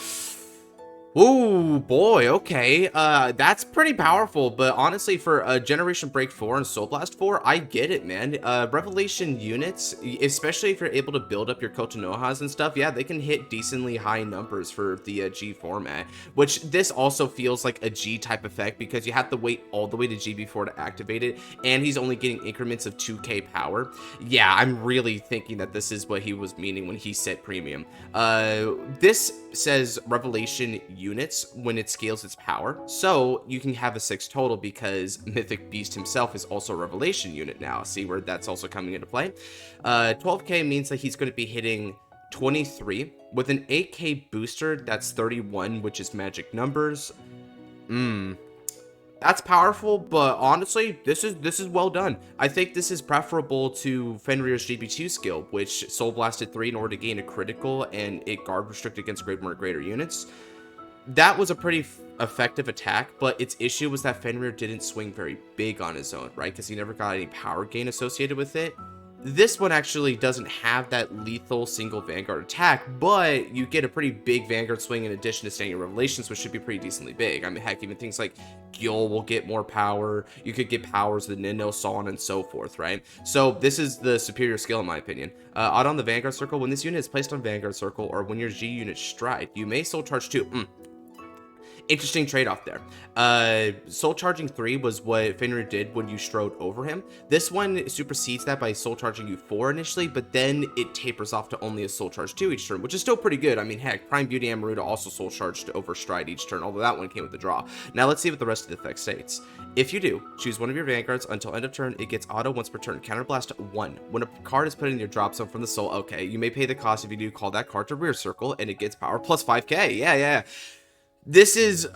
Ooh, boy, okay. That's pretty powerful, but honestly, for a Generation Break 4 and Soul Blast 4, I get it, man. Revelation units, especially if you're able to build up your Kotonohas and stuff, yeah, they can hit decently high numbers for the G format, which this also feels like a G type effect, because you have to wait all the way to GB4 to activate it, and he's only getting increments of 2k power. Yeah, I'm really thinking that this is what he was meaning when he said premium. This says Revelation units when it scales its power, so you can have a 6 total, because Mythic Beast himself is also a Revelation unit now. See where that's also coming into play. 12k means that he's going to be hitting 23 with an 8k booster. That's 31, which is magic numbers. That's powerful, but honestly, this is well done. I think this is preferable to Fenrir's GB2 skill, which Soul Blasted 3 in order to gain a critical, and it guard restricted against grade 1 or greater units. That was a pretty effective attack, but its issue was that Fenrir didn't swing very big on his own, right? Because he never got any power gain associated with it. This one actually doesn't have that lethal single Vanguard attack, but you get a pretty big Vanguard swing in addition to Standing Revelations, which should be pretty decently big. I mean, heck, even things like Gil will get more power. You could get powers of the Nino, so on and so forth, right? So this is the superior skill in my opinion. Out on the Vanguard Circle, when this unit is placed on Vanguard Circle, or when your G unit stride, you may soul charge 2. Interesting trade-off there. Soul Charging 3 was what Fenrir did when you strode over him. This one supersedes that by Soul Charging you 4 initially, but then it tapers off to only a Soul Charge 2 each turn, which is still pretty good. I mean, heck, Prime Beauty Amaruta also Soul Charged over Stride each turn, although that one came with the draw. Now let's see what the rest of the effect states. If you do, choose one of your Vanguards until end of turn. It gets auto once per turn. Counterblast 1. When a card is put in your drop zone from the soul, okay, you may pay the cost. If you do, call that card to rear circle, and it gets power plus 5k. Yeah. This is just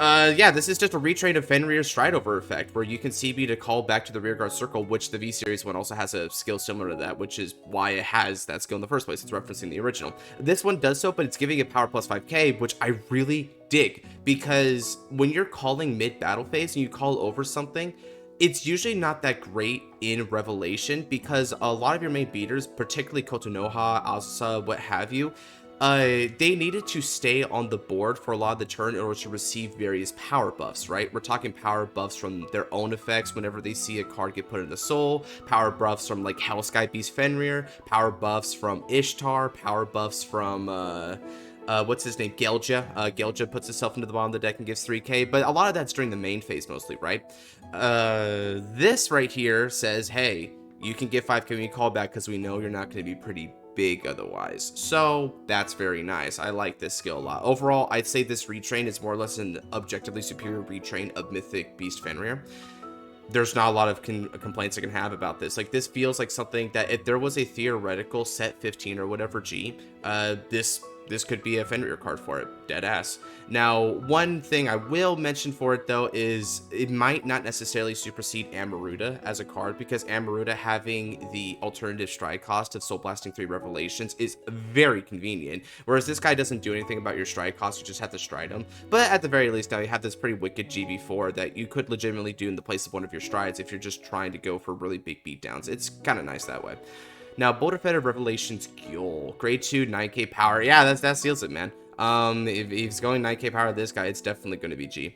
a retrain of Fenrir's Stride Over effect, where you can CB to call back to the rearguard circle, which the V-Series one also has a skill similar to that, which is why it has that skill in the first place. It's referencing the original. This one does so, but it's giving it power plus 5k, which I really dig, because when you're calling mid-battle phase and you call over something, it's usually not that great in Revelation, because a lot of your main beaters, particularly Kotonoha, Asa, what have you, they needed to stay on the board for a lot of the turn in order to receive various power buffs, right? We're talking power buffs from their own effects whenever they see a card get put in the soul, power buffs from like Hellsky Beast Fenrir, power buffs from Ishtar, power buffs from what's his name, Gelja. Gelja puts himself into the bottom of the deck and gives 3k, but a lot of that's during the main phase mostly, right? This right here says, hey, you can get 5k when you call back, because we know you're not going to be pretty big otherwise. So that's very nice. I like this skill a lot. Overall, I'd say this retrain is more or less an objectively superior retrain of Mythic Beast Fenrir. There's not a lot of complaints I can have about this. Like, this feels like something that if there was a theoretical set 15 or whatever G, this could be a Fenrir card for it, dead ass. Now, one thing I will mention for it though is it might not necessarily supersede Amaruta as a card, because Amaruta having the alternative stride cost of Soul Blasting 3 Revelations is very convenient, whereas this guy doesn't do anything about your stride cost. You just have to stride him. But at the very least, now you have this pretty wicked GB4 that you could legitimately do in the place of one of your strides if you're just trying to go for really big beatdowns. It's kind of nice that way. Now, Boulder Fed of Revelations Gil, grade 2, 9k power. Yeah, that seals it, man. If he's going 9k power, this guy, it's definitely going to be G.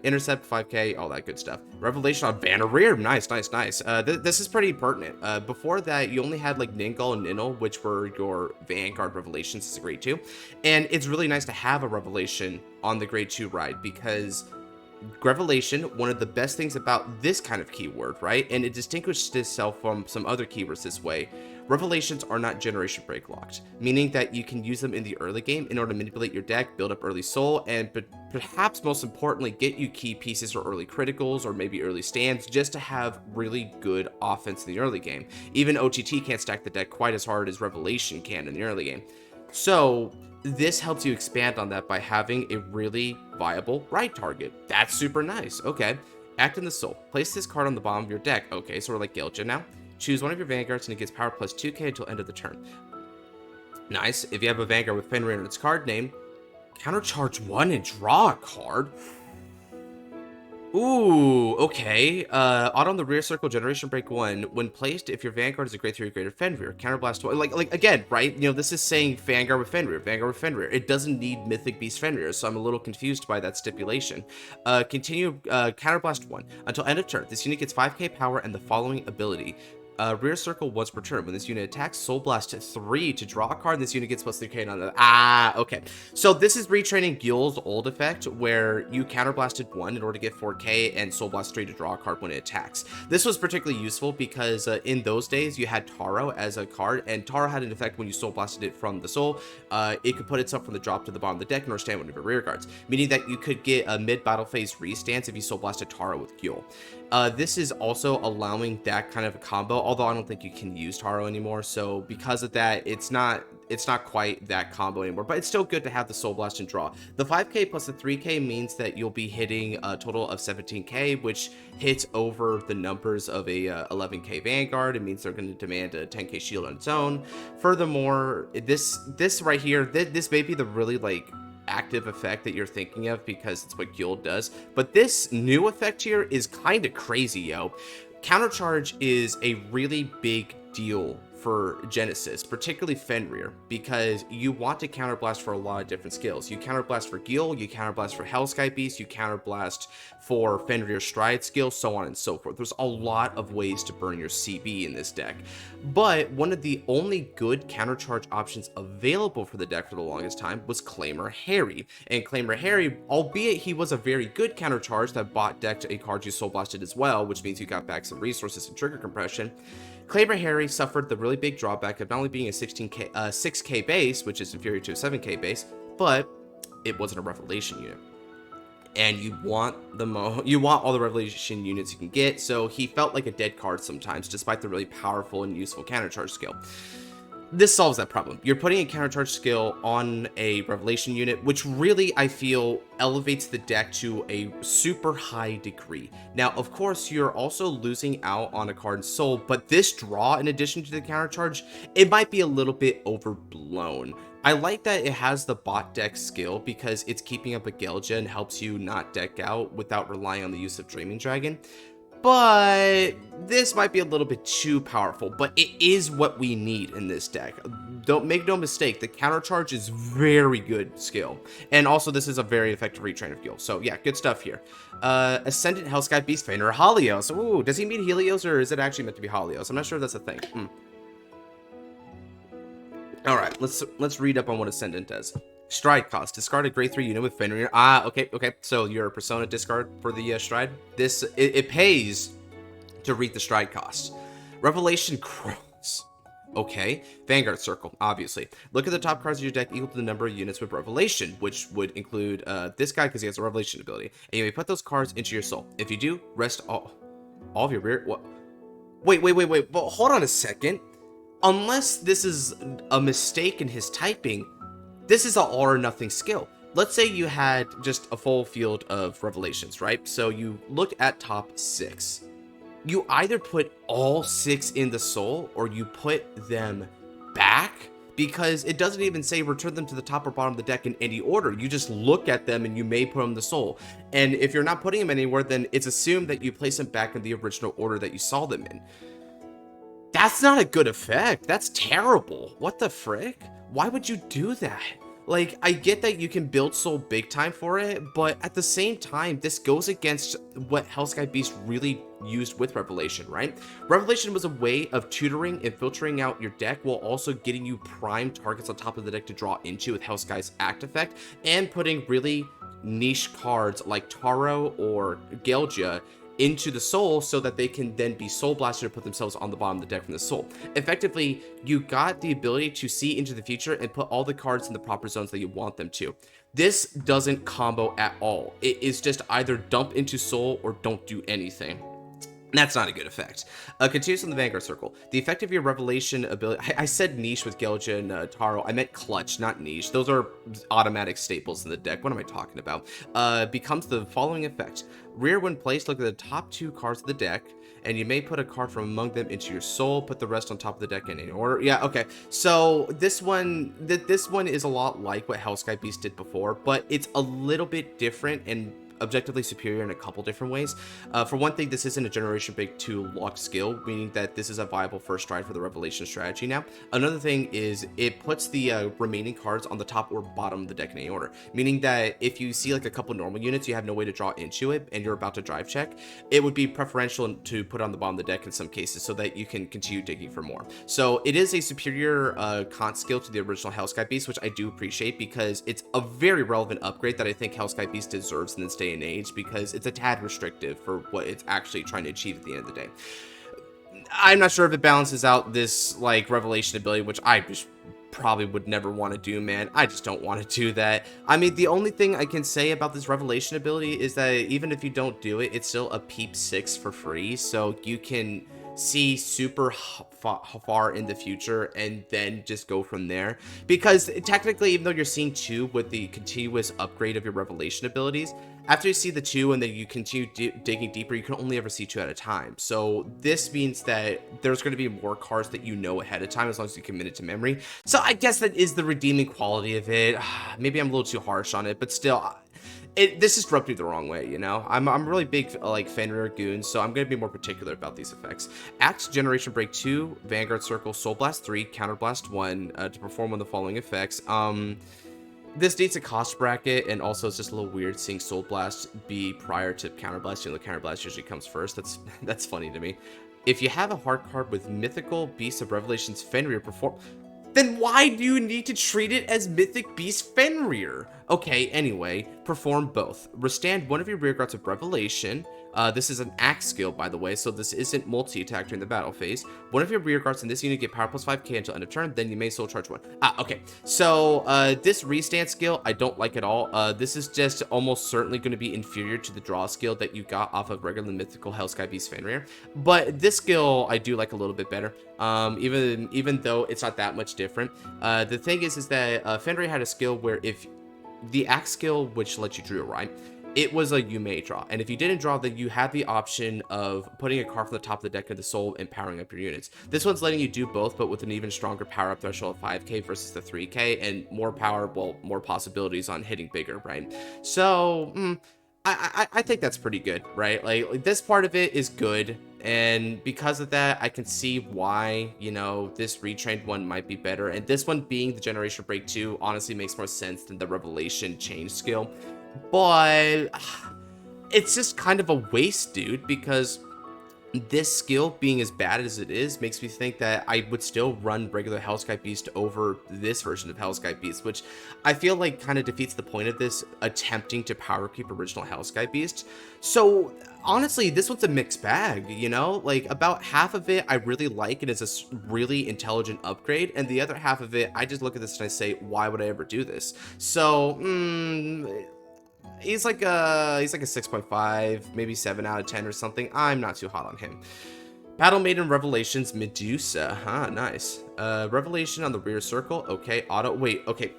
Intercept 5k, all that good stuff. Revelation on Fenrir, nice. This is pretty pertinent. Before that, you only had like Ningal and Ninal, which were your Vanguard revelations as a grade 2, and it's really nice to have a revelation on the grade 2 ride, because Revelation, one of the best things about this kind of keyword, right? And it distinguishes itself from some other keywords this way. Revelations are not generation break locked, meaning that you can use them in the early game in order to manipulate your deck, build up early soul, and perhaps most importantly, get you key pieces or early criticals or maybe early stands just to have really good offense in the early game. Even OTT can't stack the deck quite as hard as Revelation can in the early game. So this helps you expand on that by having a really viable ride target. That's super nice. Okay. Act in the Soul. Place this card on the bottom of your deck. Okay, so we're like Gilja now. Choose one of your Vanguards and it gets power plus 2k until end of the turn. Nice. If you have a Vanguard with Fenrir in its card name, countercharge 1 and draw a card. Ooh, okay. Auto on the rear circle, generation break 1. When placed, if your Vanguard is a grade 3 or greater Fenrir, counterblast 1. Like again, right? You know, this is saying Vanguard with Fenrir. It doesn't need Mythic Beast Fenrir, so I'm a little confused by that stipulation. Continue, counterblast 1. Until end of turn, this unit gets 5k power and the following ability. Rear circle once per turn. When this unit attacks, Soul Blast 3 to draw a card, and this unit gets plus 3k on the... okay. So this is retraining Gil's old effect, where you counterblasted 1 in order to get 4k and Soul Blast 3 to draw a card when it attacks. This was particularly useful because in those days, you had Taro as a card, and Taro had an effect when you Soul Blasted it from the Soul. It could put itself from the drop to the bottom of the deck and or stand one of your rear guards, meaning that you could get a mid-battle phase restance if you Soul Blasted Taro with Gil. This is also allowing that kind of a combo, although I don't think you can use Taro anymore, so because of that, it's not quite that combo anymore, but it's still good to have the Soul Blast and draw. The 5k plus the 3k means that you'll be hitting a total of 17k, which hits over the numbers of a 11k Vanguard. It means they're going to demand a 10k shield on its own. Furthermore, this right here, this may be the really like active effect that you're thinking of because it's what Guild does, but this new effect here is kind of crazy, yo. Countercharge is a really big deal for Genesis, particularly Fenrir, because you want to counterblast for a lot of different skills. You counterblast for Gil, you counterblast for Hellsky Beast, you counterblast for Fenrir Stride skill, so on and so forth. There's a lot of ways to burn your CB in this deck, but one of the only good countercharge options available for the deck for the longest time was Claimer Harry. And Claimer Harry, albeit he was a very good countercharge that bot decked a card you Soul Blasted as well, which means you got back some resources and trigger compression, Claimer Harry suffered the really big drawback of not only being a 6k base, which is inferior to a 7k base, but it wasn't a revelation unit. And you want all the revelation units you can get, so he felt like a dead card sometimes, despite the really powerful and useful countercharge skill. This solves that problem. You're putting a countercharge skill on a revelation unit, which really, I feel, elevates the deck to a super high degree. Now, of course, you're also losing out on a card in Soul, but this draw, in addition to the countercharge, it might be a little bit overblown. I like that it has the bot deck skill because it's keeping up a Gelja and helps you not deck out without relying on the use of Dreaming Dragon. But this might be a little bit too powerful, but it is what we need in this deck. Don't make no mistake, the countercharge is very good skill. And also this is a very effective retrain of Gil. So yeah, good stuff here. Ascendant Hellsky Beast Fenrir Helios. Ooh, does he mean Helios or is it actually meant to be Helios? I'm not sure if that's a thing. Alright, let's read up on what Ascendant does. Stride cost. Discard a grade 3 unit with Fenrir. Okay. So your Persona discard for the Stride. It pays to read the Stride cost. Revelation Cross. Okay. Vanguard Circle, obviously. Look at the top cards of your deck equal to the number of units with Revelation, which would include this guy because he has a Revelation ability. And you may put those cards into your soul. If you do, rest all of your rear... What? Wait. Well, hold on a second. Unless this is a mistake in his typing... This is an all or nothing skill. Let's say you had just a full field of revelations, right? So you look at top 6. You either put all 6 in the soul or you put them back, because it doesn't even say return them to the top or bottom of the deck in any order. You just look at them and you may put them in the soul. And if you're not putting them anywhere, then it's assumed that you place them back in the original order that you saw them in. That's not a good effect. That's terrible. What the frick? Why would you do that? Like, I get that you can build soul big time for it, but at the same time, this goes against what Hellsky Beast really used with Revelation, right? Revelation was a way of tutoring and filtering out your deck while also getting you prime targets on top of the deck to draw into with Hellsky's act effect, and putting really niche cards like Taro or Gelgia into the soul so that they can then be soul blasted to put themselves on the bottom of the deck from the soul. Effectively, you got the ability to see into the future and put all the cards in the proper zones that you want them to. This doesn't combo at all. It is just either dump into soul or don't do anything. That's not a good effect. Continues on the Vanguard circle. The effect of your revelation ability. I said niche with Gelja and Taro. I meant clutch, not niche. Those are automatic staples in the deck. What am I talking about? Becomes the following effect. Rear when placed, look at the top 2 cards of the deck, and you may put a card from among them into your soul. Put the rest on top of the deck in any order. Yeah, okay. So this one is a lot like what Hellsky Beast did before, but it's a little bit different and objectively superior in a couple different ways. For one thing, this isn't a Generation Break 2 locked skill, meaning that this is a viable first stride for the Revelation strategy now. Another thing is it puts the remaining cards on the top or bottom of the deck in any order, meaning that if you see like a couple normal units, you have no way to draw into it, and you're about to drive check, it would be preferential to put on the bottom of the deck in some cases so that you can continue digging for more. So it is a superior con skill to the original Hellsky Beast, which I do appreciate because it's a very relevant upgrade that I think Hellsky Beast deserves in this day and age, because it's a tad restrictive for what it's actually trying to achieve at the end of the day. I'm not sure if it balances out this like revelation ability, which I just probably would never want to do, man. I just don't want to do that. I mean, the only thing I can say about this revelation ability is that even if you don't do it, it's still a peep 6 for free, so you can see super far in the future and then just go from there, because technically, even though you're seeing 2 with the continuous upgrade of your revelation abilities, after you see the 2 and then you continue digging deeper, you can only ever see 2 at a time. So this means that there's going to be more cards that you know ahead of time as long as you commit it to memory. So I guess that is the redeeming quality of it. Maybe I'm a little too harsh on it, but still, this just rubbed me the wrong way, you know? I'm really big, like, Fenrir goon, so I'm going to be more particular about these effects. Act Generation Break 2, Vanguard Circle, Soul Blast 3, Counter Blast 1, to perform one of the following effects. This needs a cost bracket, and also it's just a little weird seeing Soul Blast be prior to Counter Blast. You know, the Counter Blast usually comes first. That's funny to me. If you have a hard card with Mythical Beast of Revelations Fenrir perform, then why do you need to treat it as Mythic Beast Fenrir? Okay, anyway, perform both. Restand one of your rear guards of Revelation. This is an axe skill, by the way, so this isn't multi-attack during the battle phase. One of your rear guards in this unit get power plus 5k until end of turn, then you may soul charge 1. Okay. So, this restand skill, I don't like at all. This is just almost certainly going to be inferior to the draw skill that you got off of regular mythical Hellsky Beast Fenrir. But this skill, I do like a little bit better. Even though it's not that much different. The thing is that Fenrir had a skill where if the axe skill, which lets you draw, right? It was a you may draw, and if you didn't draw, then you had the option of putting a card from the top of the deck into soul and powering up your units. This one's letting you do both, but with an even stronger power up threshold of 5k versus the 3k, and more power, well, more possibilities on hitting bigger, right? So I think that's pretty good, right? Like this part of it is good, and because of that, I can see why, you know, this retrained one might be better, and this one being the Generation Break 2 honestly makes more sense than the Revelation change skill. But it's just kind of a waste, dude, because this skill, being as bad as it is, makes me think that I would still run regular Hellsky Beast over this version of Hellsky Beast, which I feel like kind of defeats the point of this attempting to power creep original Hellsky Beast. So honestly, this one's a mixed bag, you know? Like, about half of it I really like and is a really intelligent upgrade, and the other half of it, I just look at this and I say, why would I ever do this? So, he's like a 6.5, maybe 7 out of 10 or something. I'm not too hot on him. Battle Maiden Revelations Medusa. Nice. Revelation on the rear circle. Okay, auto. Wait, okay.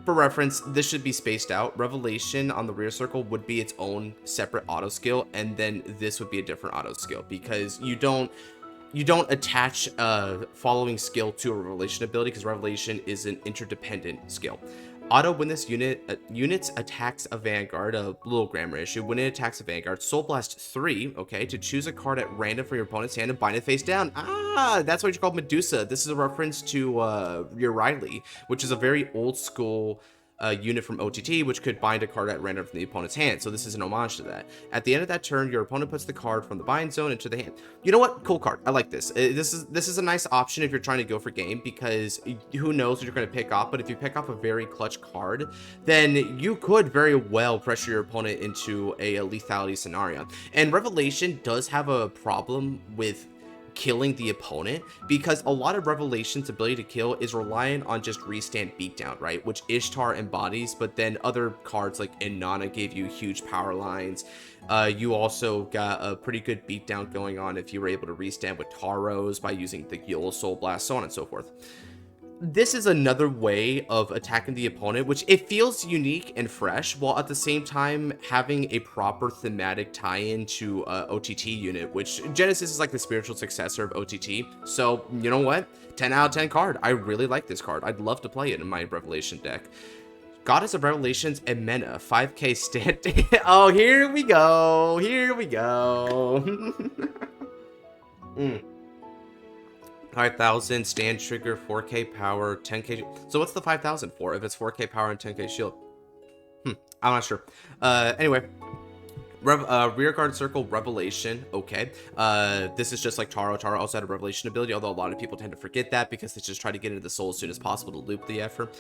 For reference, this should be spaced out. Revelation on the rear circle would be its own separate auto skill, and then this would be a different auto skill, because you don't attach a following skill to a revelation ability, because revelation is an interdependent skill. Auto when this unit attacks a Vanguard, a little grammar issue. When it attacks a Vanguard, Soul Blast 3, okay, to choose a card at random from your opponent's hand and bind it face down. That's why you call Medusa. This is a reference to your Riley, which is a very old school unit from OTT, which could bind a card at random from the opponent's hand. So this is an homage to that. At the end of that turn, your opponent puts the card from the bind zone into the hand. You know what? Cool card. I like this. This is a nice option if you're trying to go for game, because who knows what you're going to pick off. But if you pick off a very clutch card, then you could very well pressure your opponent into a lethality scenario. And Revelation does have a problem with killing the opponent, because a lot of Revelation's ability to kill is reliant on just restand beatdown, right, which Ishtar embodies. But then other cards like Inanna gave you huge power lines. You also got a pretty good beatdown going on if you were able to restand with Taros by using the Yule Soul Blast, so on and so forth. This is another way of attacking the opponent, which it feels unique and fresh, while at the same time having a proper thematic tie-in to OTT unit, which Genesis is like the spiritual successor of OTT. So, you know what? 10 out of 10 card. I really like this card. I'd love to play it in my Revelation deck. Goddess of Revelations and Mena, 5k stand. Oh, here we go. Here we go. 5,000 stand trigger, 4k power, 10k. So what's the 5,000 for if it's 4k power and 10k shield? I'm not sure. Anyway, rear guard circle, Revelation. Okay. This is just like Taro. Taro also had a Revelation ability, although a lot of people tend to forget that because they just try to get into the soul as soon as possible to loop the effort.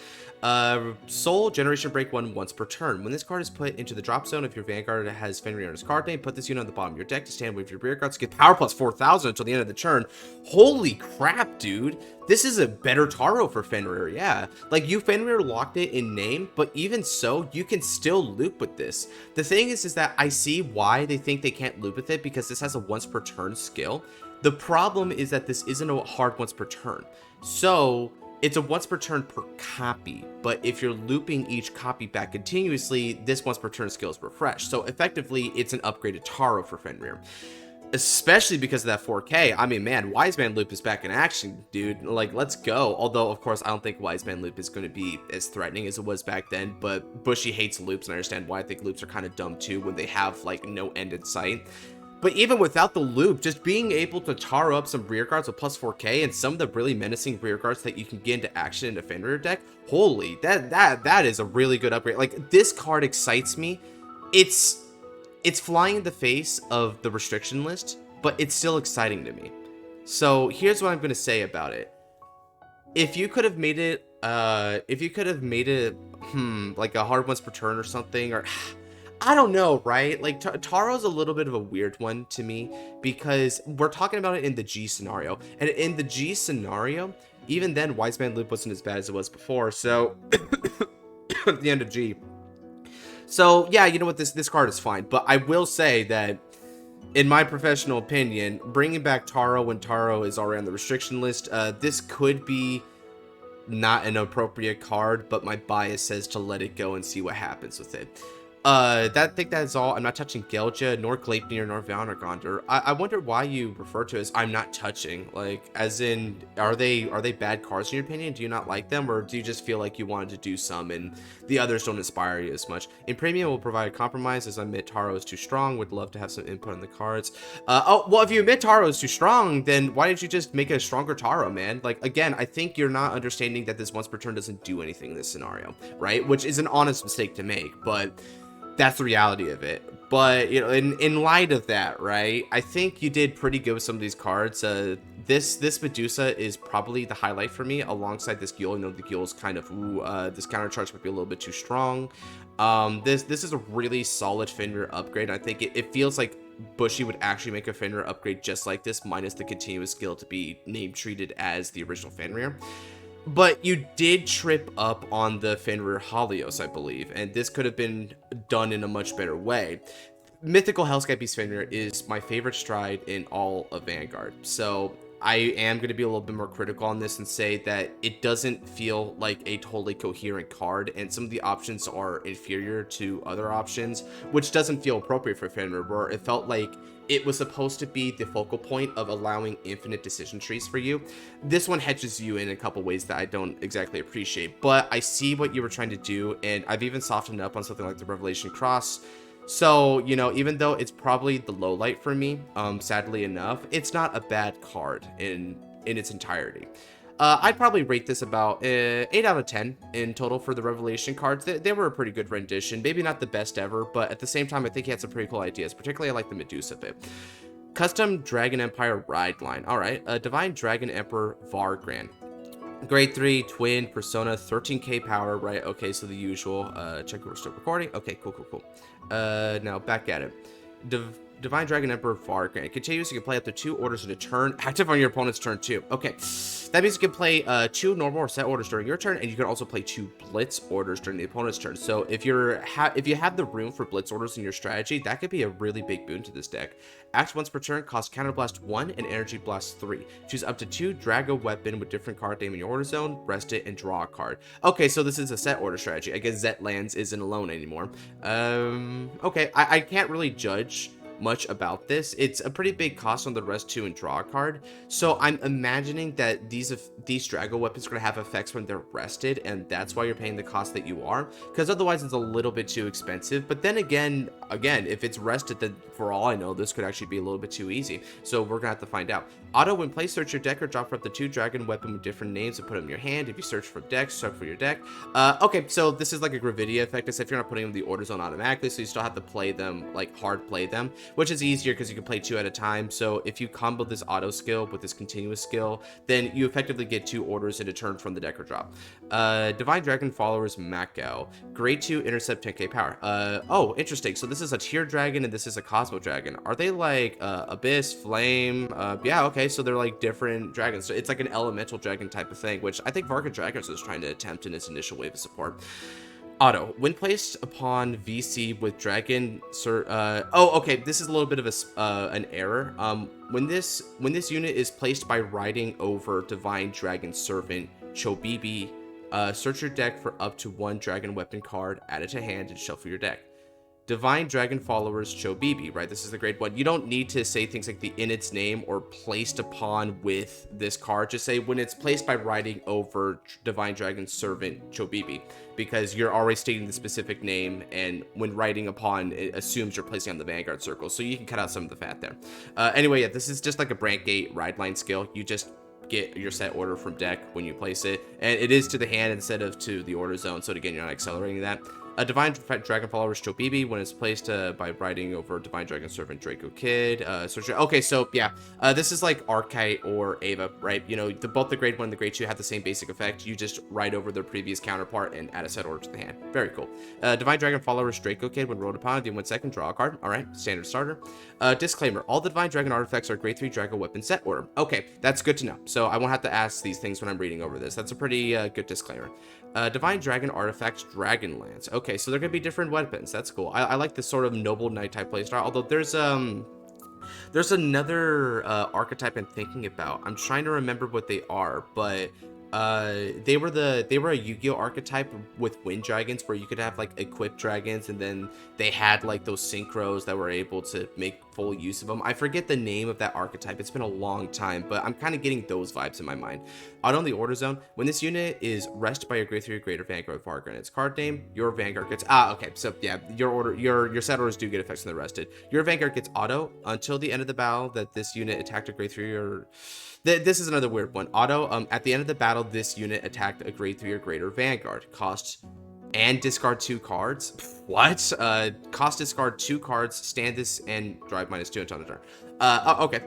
Soul, generation break 1 once per turn. When this card is put into the drop zone, if your Vanguard has Fenrir on his card name, put this unit on the bottom of your deck to stand with your rear guards. Get power plus 4,000 until the end of the turn. Holy crap, dude. This is a better Taro for Fenrir, yeah. Like, you Fenrir locked it in name, but even so, you can still loop with this. The thing is that I see why they think they can't loop with it, because this has a once per turn skill. The problem is that this isn't a hard once per turn. So, it's a once per turn per copy, but if you're looping each copy back continuously, this once per turn skill is refreshed. So, effectively, it's an upgraded Taro for Fenrir. Especially because of that 4K. I mean, man, Wise Man Loop is back in action, dude. Like, let's go. Although, of course, I don't think Wise Man Loop is going to be as threatening as it was back then. But Bushy hates loops, and I understand why. I think loops are kind of dumb, too, when they have, like, no end in sight. But even without the loop, just being able to tar up some rear guards with plus 4K and some of the really menacing rear guards that you can get into action in a Fenrir deck, holy, that is a really good upgrade. Like, this card excites me. It's flying in the face of the restriction list, but it's still exciting to me. So here's what I'm going to say about it. If you could have made it, like a hard once per turn or something, or I don't know, right? Like, Taro's a little bit of a weird one to me, because we're talking about it in the G scenario. And in the G scenario, even then, Wise Man Loop wasn't as bad as it was before. So, at the end of G. So, yeah, you know what? This card is fine. But I will say that, in my professional opinion, bringing back Taro when Taro is already on the restriction list, this could be not an appropriate card, but my bias says to let it go and see what happens with it. I think that's all. I'm not touching Gelja, nor Gleipnir, nor Vanguard. I wonder why you refer to it as I'm not touching. Like, as in, are they bad cards in your opinion? Do you not like them, or do you just feel like you wanted to do some and the others don't inspire you as much? In Premium, will provide a compromise, as I admit Taro is too strong. Would love to have some input on the cards. Oh, well, if you admit Taro is too strong, then why didn't you just make a stronger Taro, man? Like, again, I think you're not understanding that this once per turn doesn't do anything in this scenario, right? Which is an honest mistake to make, but that's the reality of it. But, you know, in light of that, right, I think you did pretty good with some of these cards. This Medusa is probably the highlight for me, alongside this Gule. You know, the Gule's kind of, this counter charge might be a little bit too strong. This is a really solid Fenrir upgrade. I think it feels like Bushy would actually make a Fenrir upgrade just like this, minus the continuous skill to be name treated as the original Fenrir. But you did trip up on the Fenrir Halios, I believe, and this could have been done in a much better way. Mythical Hellscape Beast Fenrir is my favorite stride in all of Vanguard, so I am going to be a little bit more critical on this and say that it doesn't feel like a totally coherent card, and some of the options are inferior to other options, which doesn't feel appropriate for Fenrir, where it felt like it was supposed to be the focal point of allowing infinite decision trees for you. This one hedges you in a couple ways that I don't exactly appreciate, but I see what you were trying to do, and I've even softened up on something like the Revelation Cross. So, you know, even though it's probably the low light for me, sadly enough, it's not a bad card in its entirety. I'd probably rate this about 8 out of 10 in total for the Revelation cards. They were a pretty good rendition. Maybe not the best ever, but at the same time, I think he had some pretty cool ideas. Particularly, I like the Medusa bit. Custom Dragon Empire Ride line. All right. Divine Dragon Emperor Vargran. Grade 3, twin, persona, 13k power, right? Okay, so the usual. Check if we're still recording. Okay, cool. Now back at it. Divine Dragon Emperor Vargran. It continues, you can play up to 2 orders in a turn, active on your opponent's turn too. Okay, that means you can play 2 normal or set orders during your turn, and you can also play 2 blitz orders during the opponent's turn. So if you have the room for blitz orders in your strategy, that could be a really big boon to this deck. Act once per turn, cost Counterblast 1 and Energy Blast 3. Choose up to 2 Drago weapon with different card name in your order zone, rest it, and draw a card. Okay, so this is a set order strategy. I guess Zet Lands isn't alone anymore. Okay, I can't really judge much about this. It's a pretty big cost on the rest 2 and draw a card, so I'm imagining that these Drago weapons are going to have effects when they're rested, and that's why you're paying the cost that you are, because otherwise it's a little bit too expensive. But then again, if it's rested, then for all I know, this could actually be a little bit too easy, so we're gonna have to find out. Auto, when play, search your deck or drop for up to 2 dragon weapon with different names and put them in your hand. If you search for decks, search for your deck. Okay, so this is like a Gravidia effect, except you're not putting them in the order zone automatically, so you still have to play them, like hard play them, which is easier because you can play 2 at a time. So if you combo this auto skill with this continuous skill, then you effectively get 2 orders in a turn from the deck or drop. Divine Dragon Followers Makao. Grade 2 intercept 10k power. Oh, interesting. So this is a tier dragon and this is a Cosmo dragon. Are they like Abyss, Flame? Yeah, okay, so they're like different dragons. So it's like an elemental dragon type of thing, which I think Varka Dragons is trying to attempt in its initial wave of support. Auto, when placed upon VC with Dragon, oh, okay, this is a little bit of an error. When this unit is placed by riding over Divine Dragon Servant Chobibi, search your deck for up to 1 dragon weapon card, add it to hand, and shuffle your deck. Divine Dragon Followers Chobibi, right? This is the grade 1. You don't need to say things like the in its name or placed upon with this card. Just say when it's placed by riding over Divine Dragon Servant Chobibi, because you're already stating the specific name, and when riding upon, it assumes you're placing on the Vanguard circle, so you can cut out some of the fat there. Anyway, yeah, this is just like a Brand Gate ride line skill. You just get your set order from deck when you place it, and it is to the hand instead of to the order zone, so again, you're not accelerating that. Divine Dragon Followers Chobibi, when it's placed by riding over Divine Dragon Servant Draco Kid. Okay, so yeah, this is like Archite or Ava, right? You know, both the grade 1 and the grade 2 have the same basic effect. You just ride over their previous counterpart and add a set order to the hand. Very cool. Divine Dragon Followers Draco Kid, when rolled upon, deal 1 second, draw a card. All right, standard starter. Disclaimer: all the Divine Dragon artifacts are grade 3 Draco weapon set order. Okay, that's good to know. So I won't have to ask these things when I'm reading over this. That's a pretty good disclaimer. Divine Dragon artifacts Dragonlance. Okay, so they're gonna be different weapons. That's cool. I like this sort of noble knight type playstyle. Although there's another archetype I'm thinking about. I'm trying to remember what they are, but they were a Yu-Gi-Oh archetype with wind dragons, where you could have like equipped dragons, and then they had like those synchros that were able to make full use of them. I forget the name of that archetype. It's been a long time, but I'm kind of getting those vibes in my mind. Out on the order zone, when this unit is rested by your grade 3 or greater Vanguard Vargran, its card name, your Vanguard gets okay. So yeah, your set orders do get effects when they're rested. Your Vanguard gets auto until the end of the battle that this unit attacked a grade 3 or this is another weird one. Auto, at the end of the battle, this unit attacked a grade 3 or greater Vanguard. Cost and discard 2 cards. What? Cost discard 2 cards, stand this, and drive -2 until the turn. Okay.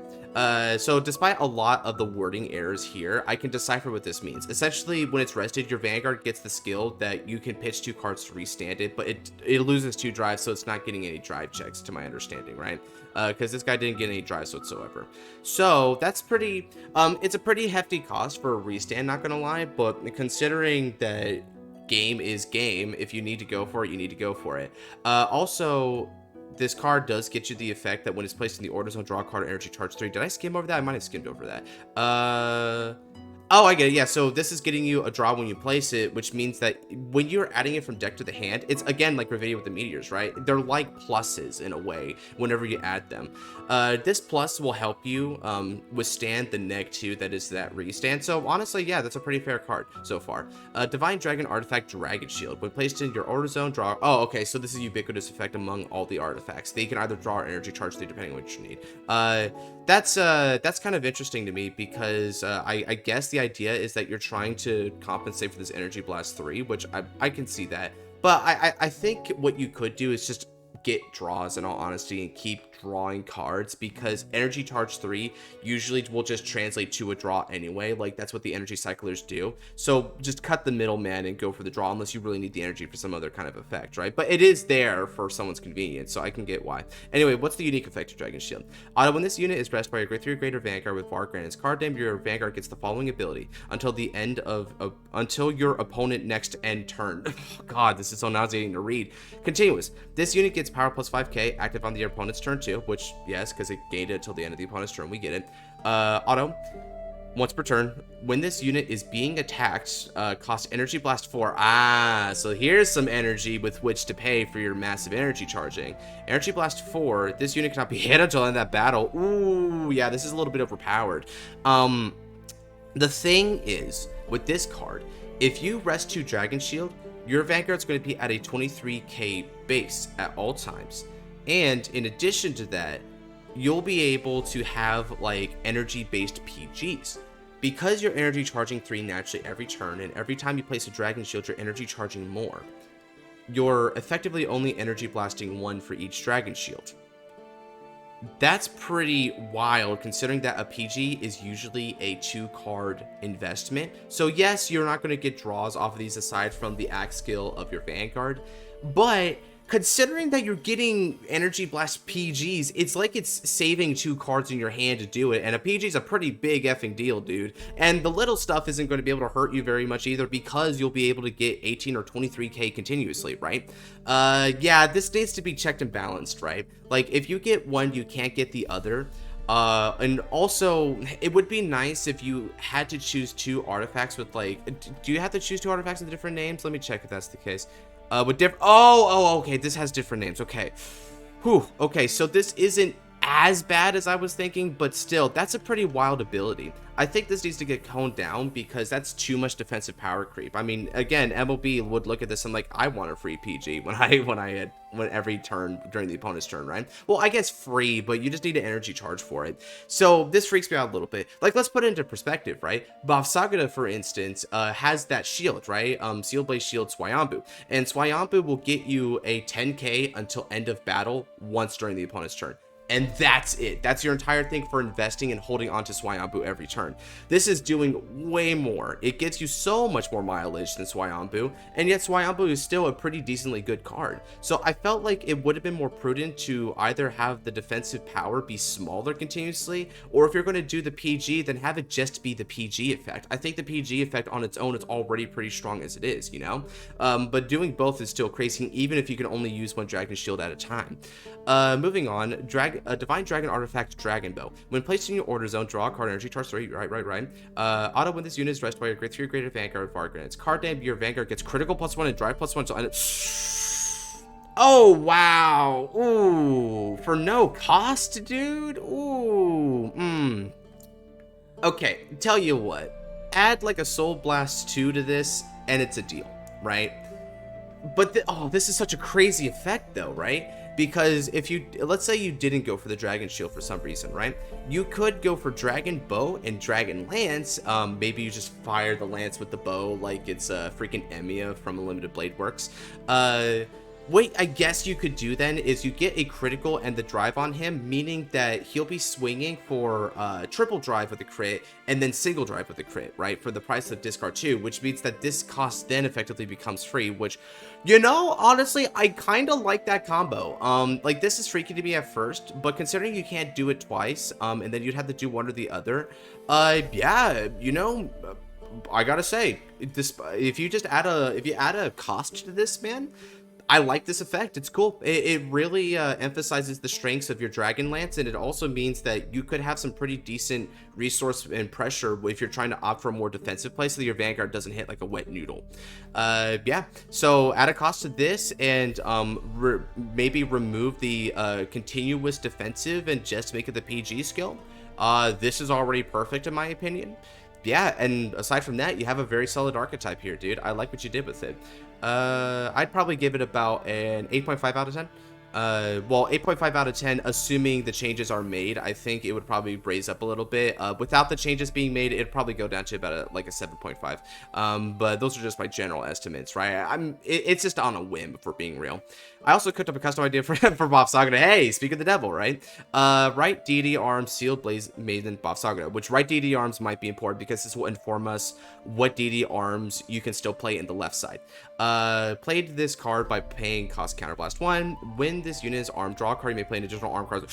So despite a lot of the wording errors here, I can decipher what this means. Essentially, when it's rested, your Vanguard gets the skill that you can pitch 2 cards to restand it, but it loses 2 drives, so it's not getting any drive checks, to my understanding, right? Because this guy didn't get any drives whatsoever. So that's pretty, it's a pretty hefty cost for a restand, not gonna lie, but considering that game is game, if you need to go for it, you need to go for it. Also, this card does get you the effect that when it's placed in the order zone, draw a card, energy charge 3. Did I skim over that? I might have skimmed over that. Oh, I get it. Yeah, so this is getting you a draw when you place it, which means that when you're adding it from deck to the hand, it's, again, like Gravidia with the meteors, right? They're like pluses in a way whenever you add them. This plus will help you withstand the -2 that is that restand. So honestly, yeah, that's a pretty fair card so far. Divine Dragon Artifact Dragon Shield. When placed in your order zone, draw... Oh, okay, so this is ubiquitous effect among all the artifacts. They can either draw or energy charge 3 depending on what you need. That's kind of interesting to me because I guess the idea is that you're trying to compensate for this Energy Blast 3, which I can see that. But I think what you could do is just get draws, in all honesty, and keep drawing cards, because Energy Charge 3 usually will just translate to a draw anyway. Like, that's what the energy cyclers do. So just cut the middleman and go for the draw, unless you really need the energy for some other kind of effect, right? But it is there for someone's convenience, so I can get why. Anyway, what's the unique effect of Dragon Shield? When this unit is dressed by a grade 3 or greater Vanguard with Vanguard and its card name, your Vanguard gets the following ability until the end of until your opponent next end turn. Oh, God, this is so nauseating to read. Continuous. This unit gets power plus 5k active on the opponent's turn too, which, yes, because it gained it till the end of the opponent's turn, we get it. Auto, once per turn. When this unit is being attacked, cost Energy Blast 4. So here's some energy with which to pay for your massive energy charging. Energy Blast 4, this unit cannot be hit until the end of that battle. Ooh, yeah, this is a little bit overpowered. The thing is, with this card, if you rest 2 Dragon Shield, your Vanguard's going to be at a 23k base at all times. And in addition to that, you'll be able to have like energy-based PGs. Because you're energy charging 3 naturally every turn, and every time you place a Dragon Shield, you're energy charging more. You're effectively only energy blasting 1 for each Dragon Shield. That's pretty wild, considering that a PG is usually a 2-card investment. So yes, you're not going to get draws off of these aside from the axe skill of your Vanguard, but considering that you're getting Energy Blast PGs, it's like it's saving 2 cards in your hand to do it, and a PG is a pretty big effing deal, dude. And the little stuff isn't going to be able to hurt you very much either, because you'll be able to get 18 or 23k continuously, right? Yeah, this needs to be checked and balanced, right? Like, if you get one, you can't get the other. And also, it would be nice if you had to choose 2 artifacts with, like, do you have to choose 2 artifacts with different names? Let me check if that's the case. With different, okay, this has different names. Okay, okay, so this isn't as bad as I was thinking, but still, that's a pretty wild ability. I think this needs to get toned down, because that's too much defensive power creep. I mean, again, MLB would look at this and like, I want a free PG when every turn during the opponent's turn, right? Well, I guess free, but you just need an energy charge for it. So this freaks me out a little bit. Like, let's put it into perspective, right? Bavsagada, for instance, has that shield, right? Seal Blaze Shield Swayambu, and Swayambu will get you a 10k until end of battle once during the opponent's turn. And that's it. That's your entire thing for investing and holding onto Swayambu every turn. This is doing way more. It gets you so much more mileage than Swayambu, and yet Swayambu is still a pretty decently good card. So I felt like it would have been more prudent to either have the defensive power be smaller continuously, or if you're going to do the PG, then have it just be the PG effect. I think the PG effect on its own is already pretty strong as it is, you know? But doing both is still crazy, even if you can only use 1 Dragon Shield at a time. Moving on, Divine Dragon Artifact Dragon Bow. When placed in your order zone, draw a card, energy charge 3, right. Auto, when this unit is rested by your grade 3 or greater Vanguard and its card name, your Vanguard gets critical +1 and drive +1, so oh, wow. Ooh, for no cost, dude? Ooh, Okay, tell you what. Add like a Soul Blast 2 to this, and it's a deal, right? But, this is such a crazy effect, though, right? Because if you, let's say you didn't go for the Dragon Shield for some reason, right? You could go for Dragon Bow and Dragon Lance. Maybe you just fire the lance with the bow like it's freaking Emiya from Unlimited Blade Works. What I guess you could do then is you get a critical and the drive on him, meaning that he'll be swinging for triple drive with a crit and then single drive with a crit, right? For the price of discard 2, which means that this cost then effectively becomes free, which, you know, honestly, I kind of like that combo. Like, this is freaky to me at first, but considering you can't do it twice, and then you'd have to do one or the other, yeah, you know, I gotta say, this, if you add a cost to this, man, I like this effect. It's cool. It really emphasizes the strengths of your Dragon Lance, and it also means that you could have some pretty decent resource and pressure if you're trying to opt for a more defensive play so that your Vanguard doesn't hit like a wet noodle. Yeah, so add a cost to this and maybe remove the continuous defensive and just make it the PG skill. This is already perfect in my opinion. Yeah, and aside from that, you have a very solid archetype here, dude. I like what you did with it. I'd probably give it about an 8.5 out of 10. Well, 8.5 out of 10, assuming the changes are made. I think it would probably raise up a little bit. Without the changes being made, it'd probably go down to about like a 7.5. But those are just my general estimates, right? It's just on a whim, for being real. I also cooked up a custom idea for Bob Sagada. Hey, speak of the devil, right? Right deity arms, sealed blaze maiden Bob Sagada, which right deity arms might be important because this will inform us what deity arms you can still play in the left side. Played this card by paying cost counterblast 1. When this unit is armed, draw a card. You may play an additional arm card.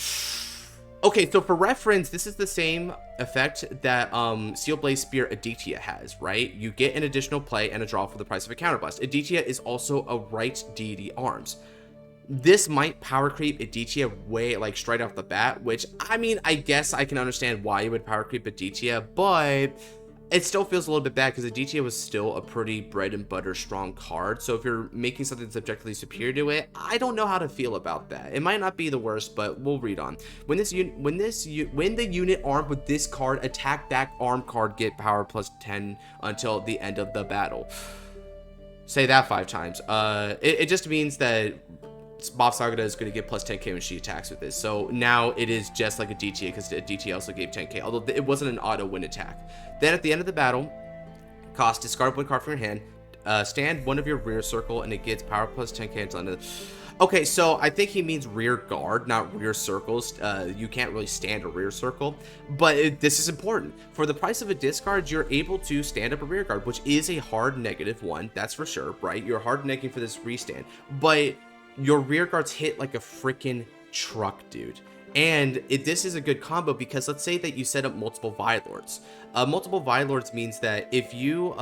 Okay, so for reference, this is the same effect that Steel Blaze Spear Aditya has, right? You get an additional play and a draw for the price of a counterblast. Aditya is also a right deity arms. This might power creep Aditya way, like, straight off the bat, which, I mean, I guess I can understand why you would power creep Aditya, but it still feels a little bit bad because Aditya was still a pretty bread and butter strong card. So if you're making something that's objectively superior to it, I don't know how to feel about that. It might not be the worst, but we'll read on. When the unit armed with this card, attack back arm card, get power plus 10 until the end of the battle. Say that 5 times. It just means that Bob Sagada is going to get plus 10k when she attacks with this. So now it is just like a DTA, because a DTA also gave 10k, although it wasn't an auto win attack. Then at the end of the battle, cost, discard one card from your hand, stand one of your rear circle, and it gets power plus 10k until end of the... Okay, so I think he means rear guard, not rear circles. You can't really stand a rear circle, but this is important. For the price of a discard, you're able to stand up a rear guard, which is a hard -1, that's for sure, right? You're hard negating for this restand, but your rear guards hit like a freaking truck, dude. And this is a good combo because let's say that you set up multiple Vilelords. Multiple Vilelords means that if you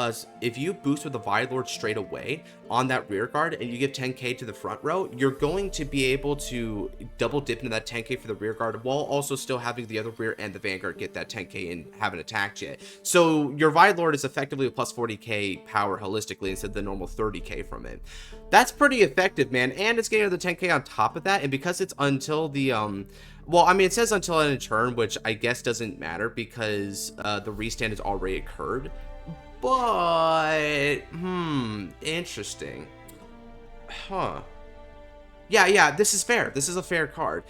boost with a Vilelord straight away on that rear guard and you give 10k to the front row, you're going to be able to double dip into that 10k for the rear guard while also still having the other rear and the Vanguard get that 10k and haven't attacked yet. So your Vilelord is effectively a plus 40k power holistically instead of the normal 30k from it. That's pretty effective, man, and it's getting another 10k on top of that, and because it's until the well, I mean, it says until end of turn, which I guess doesn't matter because the restand has already occurred. But, interesting. Huh. Yeah, this is fair. This is a fair card.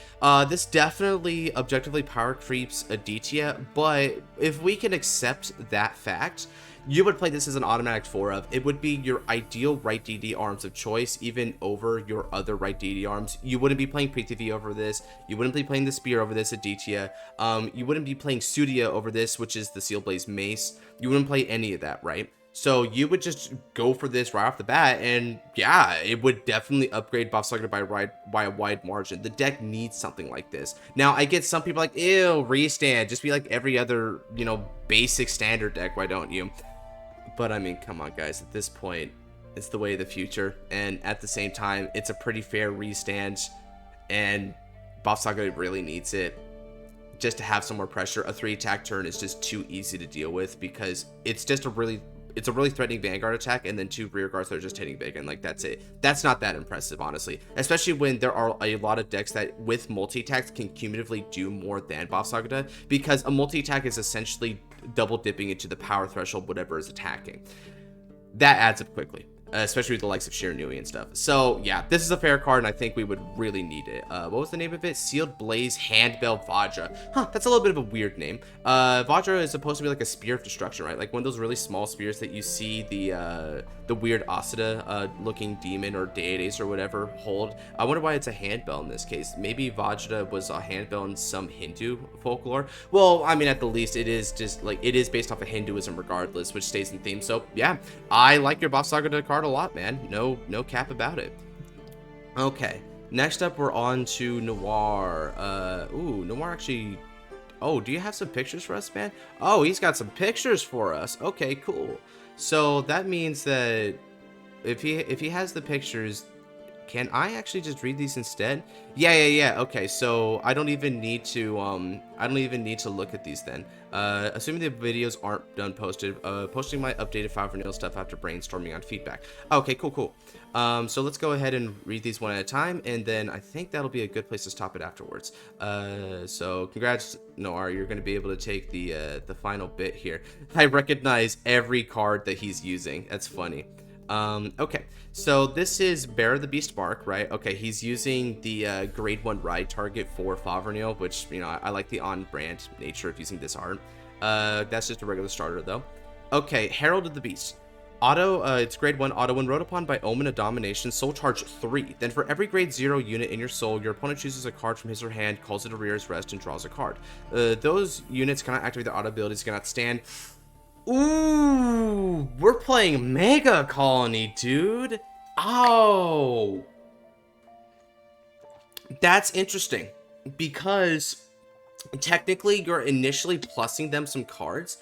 This definitely objectively power creeps Aditya, but if we can accept that fact, you would play this as an automatic 4 of. It would be your ideal right DD arms of choice, even over your other right DD arms. You wouldn't be playing Prithvi over this. You wouldn't be playing the Spear over this, Aditya. You wouldn't be playing Surya over this, which is the Seal Blaze Mace. You wouldn't play any of that, right? So you would just go for this right off the bat, and yeah, it would definitely upgrade Bob Sagada by a wide margin. The deck needs something like this. Now, I get some people like, ew, restand. Just be like every other, you know, basic standard deck. Why don't you? But I mean, come on, guys. At this point, it's the way of the future, and at the same time, it's a pretty fair restand, and Bob Sagada really needs it. Just to have some more pressure. A 3-attack turn is just too easy to deal with because it's just a really threatening Vanguard attack and then 2 rear guards that are just hitting big, and like that's it. That's not that impressive, honestly, especially when there are a lot of decks that with multi-attacks can cumulatively do more than Bob Sagada, because a multi-attack is essentially double dipping into the power threshold whatever is attacking. That adds up quickly, especially with the likes of Shiranui and stuff. So yeah, this is a fair card, and I think we would really need it. What was the name of it? Sealed Blaze Handbell Vajra. Huh, that's a little bit of a weird name. Vajra is supposed to be like a spear of destruction, right? Like one of those really small spears that you see the weird Asada looking demon or deities or whatever hold. I wonder why it's a handbell in this case. Maybe Vajra was a handbell in some Hindu folklore. Well, I mean, at the least it is just like, it is based off of Hinduism regardless, which stays in theme. So yeah, I like your Bob Sagada card a lot, man. No cap about it. Okay, next up we're on to Noir. Ooh, Noir actually... Oh, do you have some pictures for us, man? Oh, he's got some pictures for us. Okay, cool. So that means that if he has the pictures, can I actually just read these instead? Yeah. Okay, so I don't even need to look at these then. Assuming the videos aren't done posted, posting my updated file for nail stuff after brainstorming on feedback. Okay, cool. So let's go ahead and read these one at a time, and then I think that'll be a good place to stop it afterwards. So congrats, Noir, you're going to be able to take the final bit here. I recognize every card that he's using. That's funny. Okay, so this is Bear the Beast Mark, right? Okay, he's using the grade 1 ride target for Fenrir, which, you know, I like the on-brand nature of using this art. That's just a regular starter, though. Okay, Herald of the Beast. Auto, it's grade 1 auto. When rode upon by Omen of Domination, soul charge 3. Then for every grade 0 unit in your soul, your opponent chooses a card from his or hand, calls it a rear's rest, and draws a card. Those units cannot activate their auto abilities, cannot stand. Ooh, we're playing Mega Colony, dude. Oh, that's interesting because technically you're initially plussing them some cards,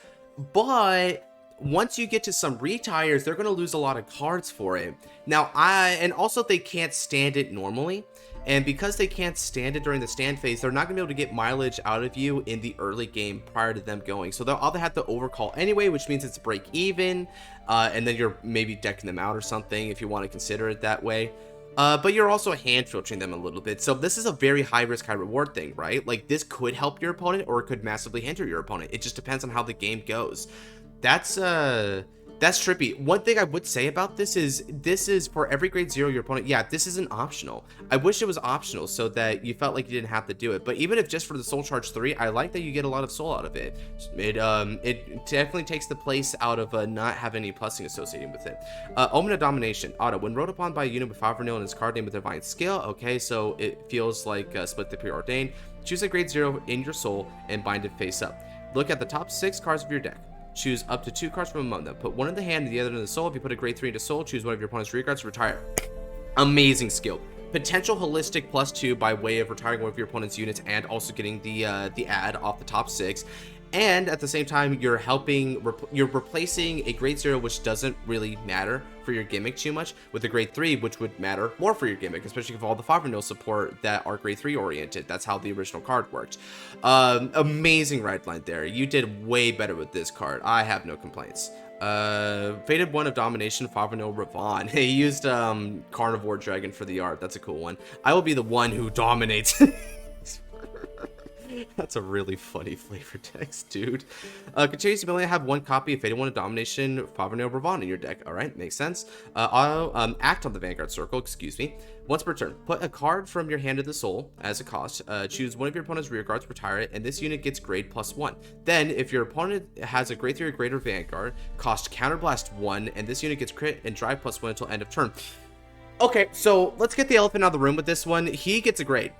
but once you get to some retires, they're going to lose a lot of cards for it. Now, and also they can't stand it normally. And because they can't stand it during the stand phase, they're not going to be able to get mileage out of you in the early game prior to them going. So they'll either have to overcall anyway, which means it's break even. And then you're maybe decking them out or something if you want to consider it that way. But you're also hand filtering them a little bit. So this is a very high risk, high reward thing, right? Like this could help your opponent or it could massively hinder your opponent. It just depends on how the game goes. That's trippy. One thing I would say about this is for every grade 0 your opponent. Yeah, this isn't optional. I wish it was optional so that you felt like you didn't have to do it. But even if just for the soul charge 3, I like that you get a lot of soul out of it. It definitely takes the place out of not having any plussing associated with it. Omen of Domination. Auto. When rode upon by a unit with Fenrir and his card name with Divine Skill. Okay, so it feels like Split the Preordained. Choose a grade 0 in your soul and bind it face up. Look at the top 6 cards of your deck. Choose up to 2 cards from among them. Put one in the hand and the other in the soul. If you put a grade 3 into soul, choose one of your opponent's rear guards to retire. Amazing skill. Potential holistic +2 by way of retiring one of your opponent's units and also getting the add off the top 6. And at the same time, you're replacing a grade 0, which doesn't really matter for your gimmick too much, with a grade 3, which would matter more for your gimmick, especially with all the Fenrir support that are grade 3 oriented. That's how the original card worked. Amazing ride line there. You did way better with this card. I have no complaints. Faded one of Domination, Fenrir Ravon. He used Carnivore Dragon for the art. That's a cool one. I will be the one who dominates. That's a really funny flavor text, dude. Continues to only have one copy of Faded One of Domination, Fenrir Ravon in your deck. All right, makes sense. Act on the Vanguard Circle, excuse me. Once per turn, put a card from your hand to the soul as a cost. Choose one of your opponent's rear guards, retire it, and this unit gets grade +1. Then, if your opponent has a grade 3 or greater Vanguard, cost Counterblast 1, and this unit gets crit and drive +1 until end of turn. Okay, so let's get the elephant out of the room with this one. He gets a grade.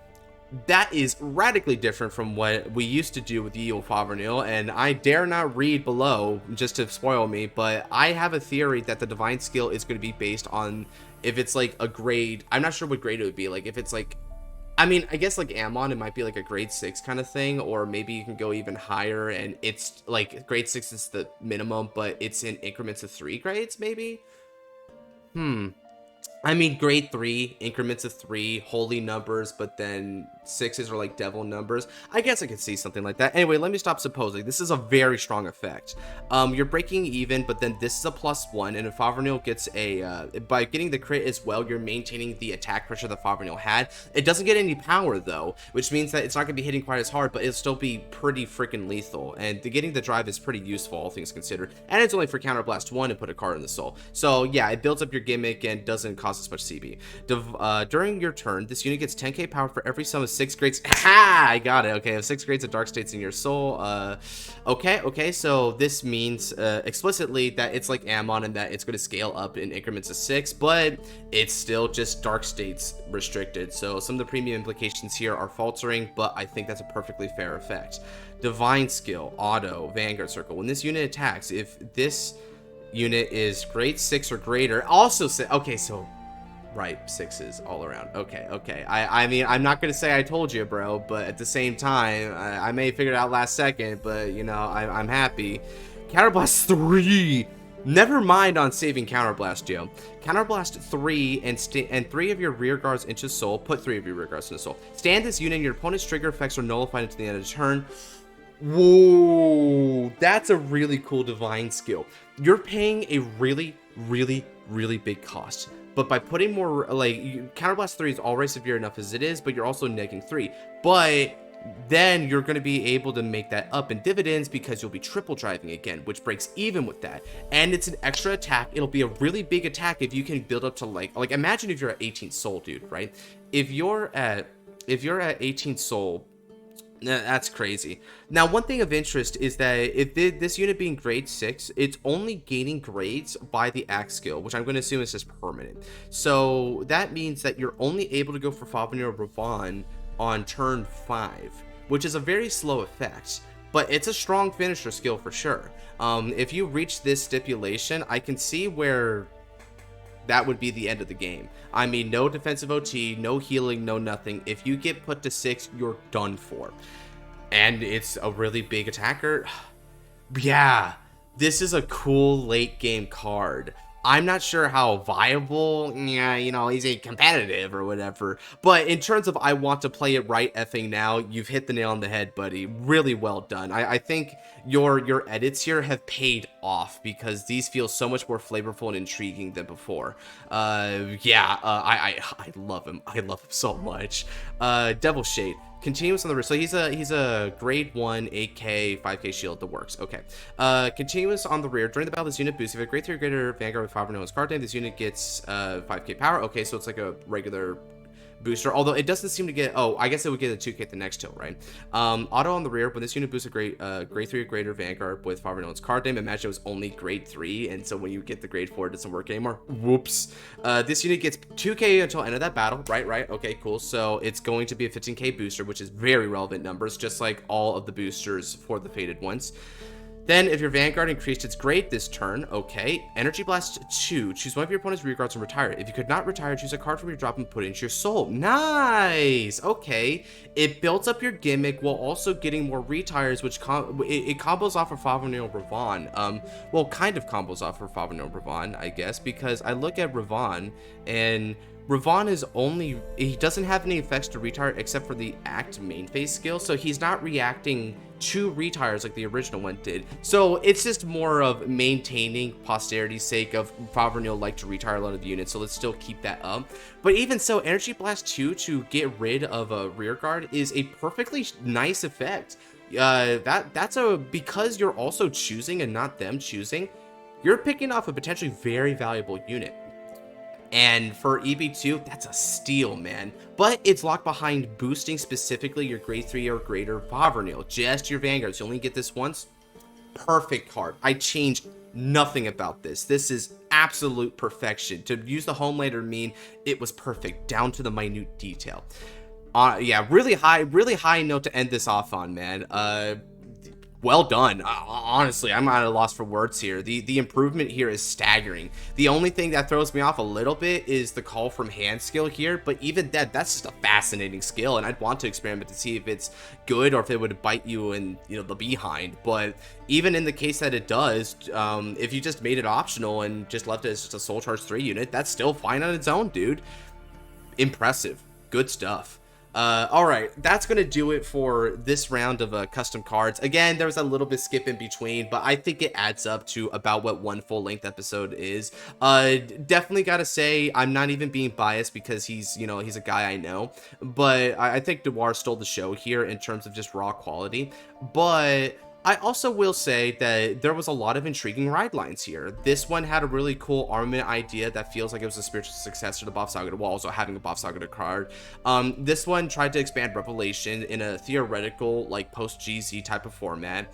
That is radically different from what we used to do with Eo Fenrir, and I dare not read below just to spoil me, but I have a theory that the divine skill is going to be based on if it's like a grade. I'm not sure what grade it would be. Like if it's like, I mean, I guess like Ammon, it might be like a grade 6 kind of thing, or maybe you can go even higher and it's like grade 6 is the minimum, but it's in increments of 3 grades maybe. I mean, grade 3, increments of 3, holy numbers, but then 6s are like devil numbers. I guess I could see something like that. Anyway, let me stop supposing. This is a very strong effect. You're breaking even, but then this is a +1, and if Fenrir gets a, by getting the crit as well, you're maintaining the attack pressure that Fenrir had. It doesn't get any power, though, which means that it's not going to be hitting quite as hard, but it'll still be pretty freaking lethal, and getting the drive is pretty useful, all things considered. And it's only for Counterblast 1 and put a card in the soul. So, yeah, it builds up your gimmick and doesn't cost as much CB. During your turn, this unit gets 10k power for every sum of 6 grades. Ha! I got it. Okay, 6 grades of dark states in your soul. Okay, so this means explicitly that it's like Ammon and that it's going to scale up in increments of 6, but it's still just dark states restricted. So some of the premium implications here are faltering, but I think that's a perfectly fair effect. Divine skill, auto, Vanguard Circle. When this unit attacks, if this unit is grade 6 or greater, also say, okay, so right, 6s all around. Okay. I mean, I'm not gonna say I told you, bro, but at the same time, I may have figured it out last second, but you know, I'm happy. Counterblast 3. Never mind on saving Counterblast, yo. Counterblast 3 and 3 of your rear guards into soul. Put 3 of your rear guards into soul. Stand this unit, and your opponent's trigger effects are nullified until the end of the turn. Whoa, that's a really cool divine skill. You're paying a really big cost. But by putting more, like, Counterblast 3 is already severe enough as it is, but you're also negging 3. But then you're going to be able to make that up in dividends because you'll be triple driving again, which breaks even with that. And it's an extra attack. It'll be a really big attack if you can build up to like imagine if you're at 18 soul, dude, right? If you're at 18 soul, that's crazy. Now, one thing of interest is that if this unit being grade 6, it's only gaining grades by the axe skill, which I'm going to assume is just permanent. So that means that you're only able to go for Fenrir Ravon on turn 5, which is a very slow effect, but it's a strong finisher skill for sure. If you reach this stipulation, I can see where that would be the end of the game. I mean, no defensive OT, no healing, no nothing. If you get put to 6, you're done for. And it's a really big attacker. Yeah, this is a cool late game card. I'm not sure how viable, yeah, you know, he's a competitive or whatever. But in terms of I want to play it right effing now, you've hit the nail on the head, buddy. Really well done. I think your edits here have paid off because these feel so much more flavorful and intriguing than before. I love him. I love him so much. Devil Shade. Continuous on the wrist. So he's a grade 1 8k 5k shield that works. Okay. Continuous on the rear. During the battle, this unit boosts. If you have a grade 3 or greater Vanguard with 5 or no its card name, this unit gets 5k power. Okay, so it's like a regular booster, although it doesn't seem to get, oh, I guess it would get a 2k the next tilt, right? Auto on the rear. When this unit boosts a grade 3 or greater Vanguard with 5 or no its card name, imagine it was only grade 3, and so when you get the grade 4, it doesn't work anymore. Whoops. This unit gets 2k until end of that battle. Right. Okay, cool. So it's going to be a 15k booster, which is very relevant numbers, just like all of the boosters for the faded ones. Then, if your Vanguard increased its grade this turn, okay. Energy Blast 2. Choose one of your opponent's rear guards and retire it. If you could not retire, choose a card from your drop and put it into your soul. Nice! Okay. It builds up your gimmick while also getting more retires, which it combos off of Fenrir Ravon. Well, kind of combos off of Fenrir Ravon, I guess, because I look at Ravon, and Ravon is only, he doesn't have any effects to retire except for the act main phase skill, so he's not reacting to retires like the original one did. So it's just more of maintaining posterity's sake of Fenrir like to retire a lot of the units, so let's still keep that up. But even so, Energy Blast 2 to get rid of a rear guard is a perfectly nice effect. That's because you're also choosing and not them choosing, you're picking off a potentially very valuable unit. And for EB2, that's a steal, man. But it's locked behind boosting specifically your grade 3 or greater Fenrir, just your Vanguards. You only get this once. Perfect card. I changed nothing about this. This is absolute perfection. To use the Homelander meme, it was perfect, down to the minute detail. Yeah, really high note to end this off on, man. Well done. Honestly, I'm at a loss for words here. The improvement here is staggering. The only thing that throws me off a little bit is the call from hand skill here, but even that's just a fascinating skill, and I'd want to experiment to see if it's good or if it would bite you in, you know, the behind. But even in the case that it does, if you just made it optional and just left it as just a soul charge 3 unit, that's still fine on its own, dude. Impressive. Good stuff. Alright, that's going to do it for this round of custom cards. Again, there was a little bit skip in between, but I think it adds up to about what one full-length episode is. Definitely gotta say, I'm not even being biased because he's, you know, he's a guy I know, but I think Noir stole the show here in terms of just raw quality. But I also will say that there was a lot of intriguing ride lines here. This one had a really cool armament idea that feels like it was a spiritual successor to Bob Saga, while also having a Bob Saga card. This one tried to expand Revelation in a theoretical, like, post-GZ type of format.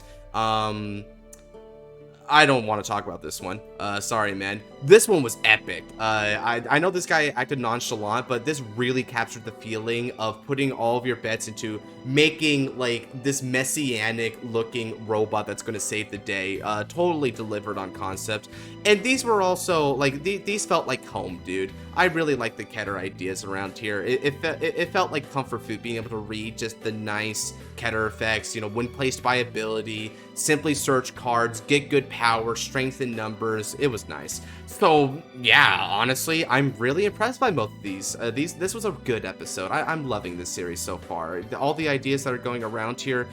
I don't want to talk about this one. Sorry, man. This one was epic. I know this guy acted nonchalant, but this really captured the feeling of putting all of your bets into making, like, this messianic looking robot that's going to save the day. Totally delivered on concept. And these were also, like, these felt like home, dude. I really like the Keter ideas around here. It felt like comfort food, being able to read just the nice Keter effects, you know, when placed by ability, simply search cards, get good power, strength in numbers. It was nice. So yeah, honestly, I'm really impressed by both of these. This was a good episode. I'm loving this series so far. All the ideas that are going around here,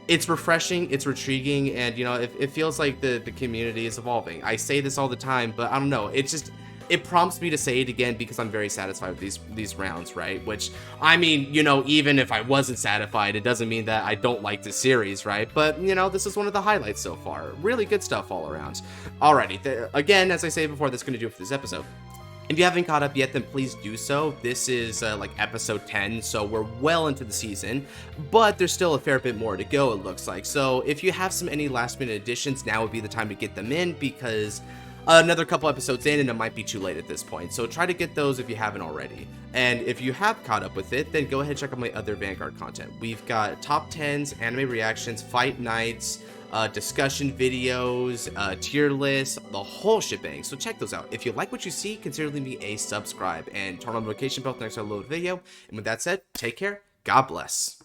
it's refreshing, it's intriguing, and you know, it feels like the community is evolving. I say this all the time, but I don't know, it it prompts me to say it again because I'm very satisfied with these rounds, right? Which, I mean, you know, even if I wasn't satisfied, it doesn't mean that I don't like the series, right? But, you know, this is one of the highlights so far. Really good stuff all around. Alrighty, again, as I say before, that's going to do it for this episode. If you haven't caught up yet, then please do so. This is like episode 10, so we're well into the season, but there's still a fair bit more to go, it looks like. So if you have any last minute additions, now would be the time to get them in, because another couple episodes in and it might be too late at this point. So try to get those if you haven't already. And if you have caught up with it, then go ahead and check out my other Vanguard content. We've got top 10s, anime reactions, fight nights, discussion videos, tier lists, the whole shebang. So check those out. If you like what you see, consider leaving me a subscribe and turn on the notification bell for the next upload video. And with that said, take care. God bless.